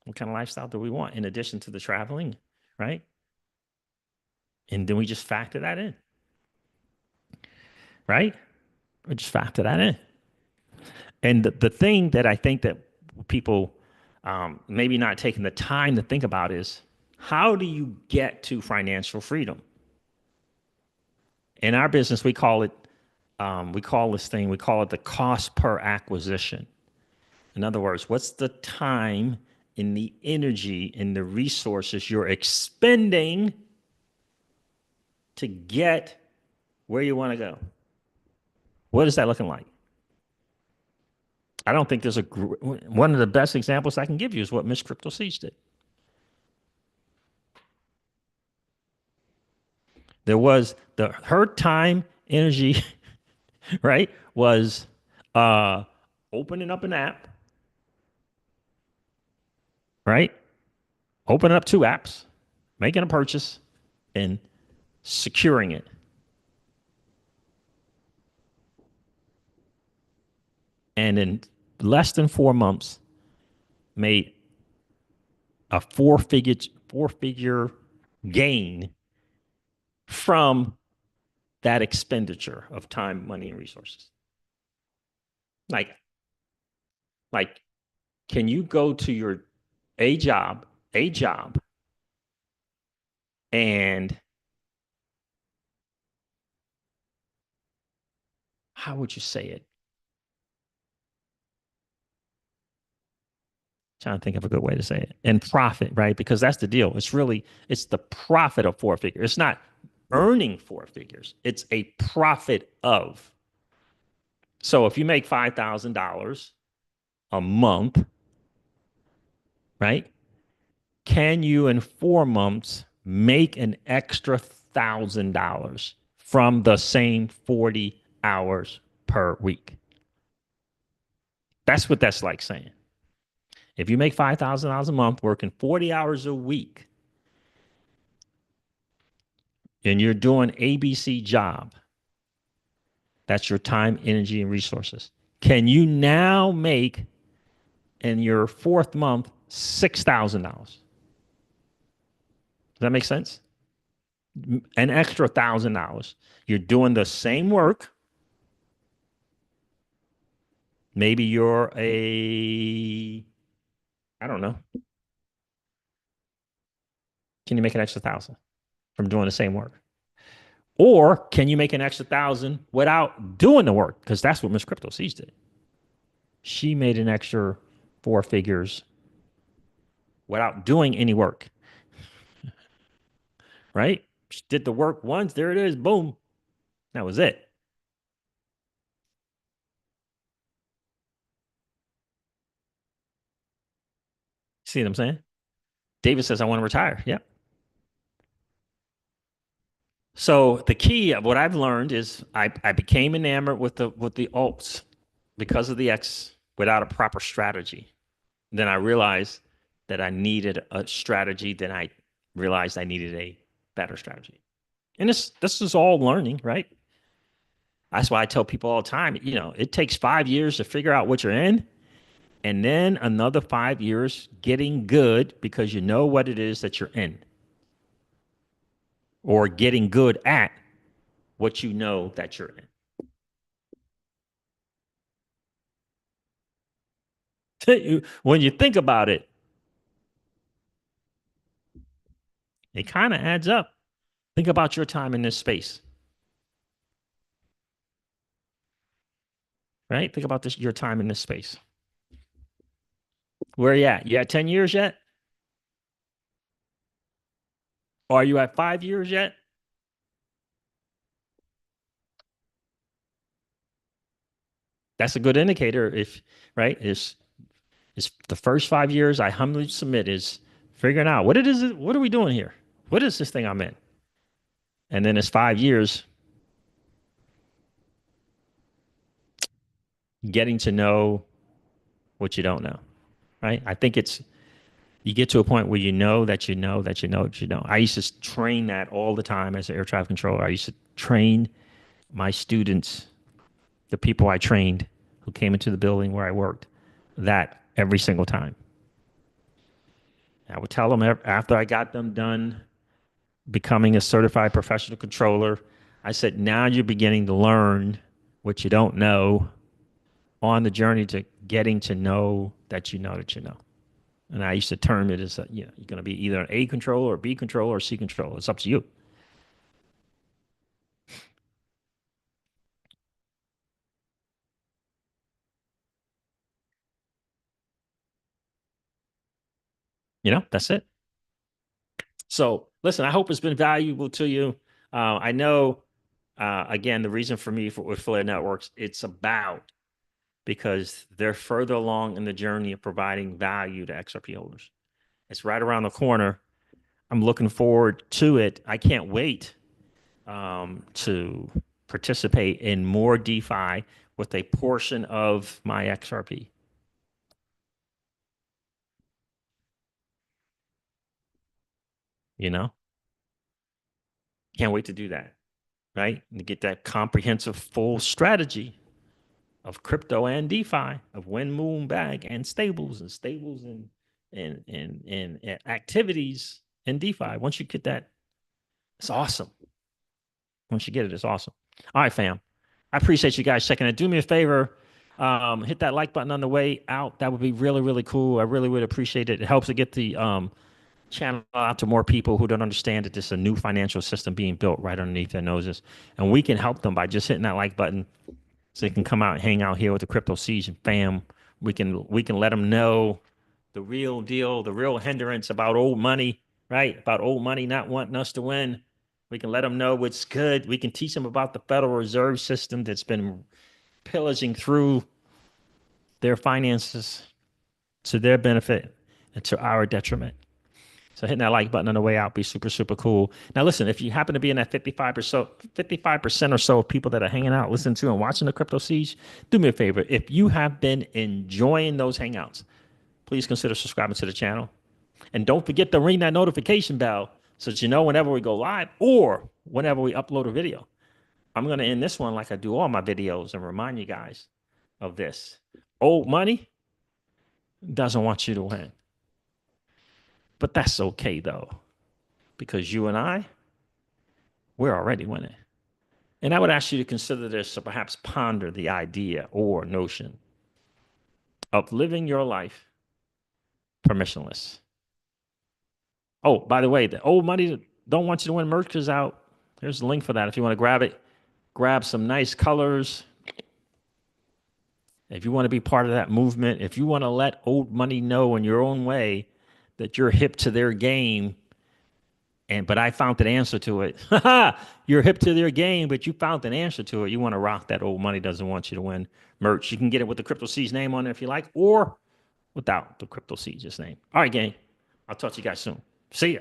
What kind of lifestyle do we want in addition to the traveling, right? And then we just factor that in, right? We just factor that in. And the thing that I think that people maybe not taking the time to think about is how do you get to financial freedom? In our business, we call this thing, we call it the cost per acquisition. In other words, what's the time and the energy and the resources you're expending to get where you want to go? What is that looking like? I don't think there's one of the best examples I can give you is what Miss CryptoCeej did. There was her time, energy, right, was uh, opening up an app, right? Opening up two apps, making a purchase, and securing it. And in less than 4 months, made a four figure gain from that expenditure of time, money, and resources. Like, like, can you go to your a job, and how would you say it? Trying to think of a good way to say it. And profit, right? Because that's the deal. It's the profit of four figures. It's not earning four figures. It's a profit of. So if you make $5,000 a month, right? Can you in 4 months make an extra $1,000 from the same 40 hours per week? That's what that's like saying. If you make $5,000 a month working 40 hours a week and you're doing ABC job, that's your time, energy, and resources. Can you now make in your fourth month $6,000? Does that make sense? An extra $1,000. You're doing the same work. Maybe you're I don't know. Can you make an extra 1,000 from doing the same work? Or can you make an extra 1,000 without doing the work? Because that's what Miss CryptoCeej did. She made an extra four figures without doing any work, right? She did the work once. There it is. Boom. That was it. See what I'm saying? David says, I want to retire. Yeah. So the key of what I've learned is I became enamored with the alts because of the X without a proper strategy. Then I realized that I needed a strategy. Then I realized I needed a better strategy. And this is all learning, right? That's why I tell people all the time, it takes 5 years to figure out what you're in, and then another 5 years getting good because you know what it is that you're in, or getting good at what you know that you're in. When you think about it, it kind of adds up. Think about your time in this space, right? Think about your time in this space. Where are you at? You at 10 years yet? Or are you at 5 years yet? That's a good indicator if, right? Is the first 5 years I humbly submit is figuring out what are we doing here? What is this thing I'm in? And then it's 5 years getting to know what you don't know, right? I think you get to a point where you know that you know that you know that you know. I used to train that all the time as an air traffic controller. I used to train my students, the people I trained who came into the building where I worked, that every single time. I would tell them after I got them done becoming a certified professional controller, I said, now you're beginning to learn what you don't know on the journey to getting to know that you know that you know. And I used to term it as, you're going to be either an A controller or B controller or C controller. It's up to you. That's it. So listen, I hope it's been valuable to you. I know, again, the reason for me with Flare Networks, it's about because they're further along in the journey of providing value to XRP holders. It's right around the corner. I'm looking forward to it. I can't wait to participate in more DeFi with a portion of my XRP. You know, can't wait to do that, right? To get that comprehensive full strategy of crypto and DeFi, of when, moon, bag, and stables and activities in DeFi. Once you get that, it's awesome. Once you get it, it's awesome. All right, fam. I appreciate you guys checking it. Do me a favor, hit that like button on the way out. That would be really, really cool. I really would appreciate it. It helps to get the channel out to more people who don't understand that there's a new financial system being built right underneath their noses. And we can help them by just hitting that like button so they can come out and hang out here with the CryptoCeej and fam. We can let them know the real deal, the real hindrance about old money, right? About old money not wanting us to win. We can let them know what's good. We can teach them about the Federal Reserve System that's been pillaging through their finances to their benefit and to our detriment. So hitting that like button on the way out be super, super cool. Now, listen, if you happen to be in that 55% or so of people that are hanging out, listening to and watching the CryptoCeej, do me a favor. If you have been enjoying those hangouts, please consider subscribing to the channel. And don't forget to ring that notification bell so that you know whenever we go live or whenever we upload a video. I'm going to end this one like I do all my videos and remind you guys of this. Old money doesn't want you to win. But that's okay, though, because you and I, we're already winning. And I would ask you to consider this or perhaps ponder the idea or notion of living your life permissionless. Oh, by the way, the old money don't want you to win merch is out. There's a link for that if you want to grab it. Grab some nice colors. If you want to be part of that movement, if you want to let old money know in your own way that you're hip to their game, but I found an answer to it. You're hip to their game, but you found an answer to it. You want to rock that old money doesn't want you to win merch. You can get it with the CryptoCeej name on it if you like, or without the CryptoCeej's name. All right, gang. I'll talk to you guys soon. See ya.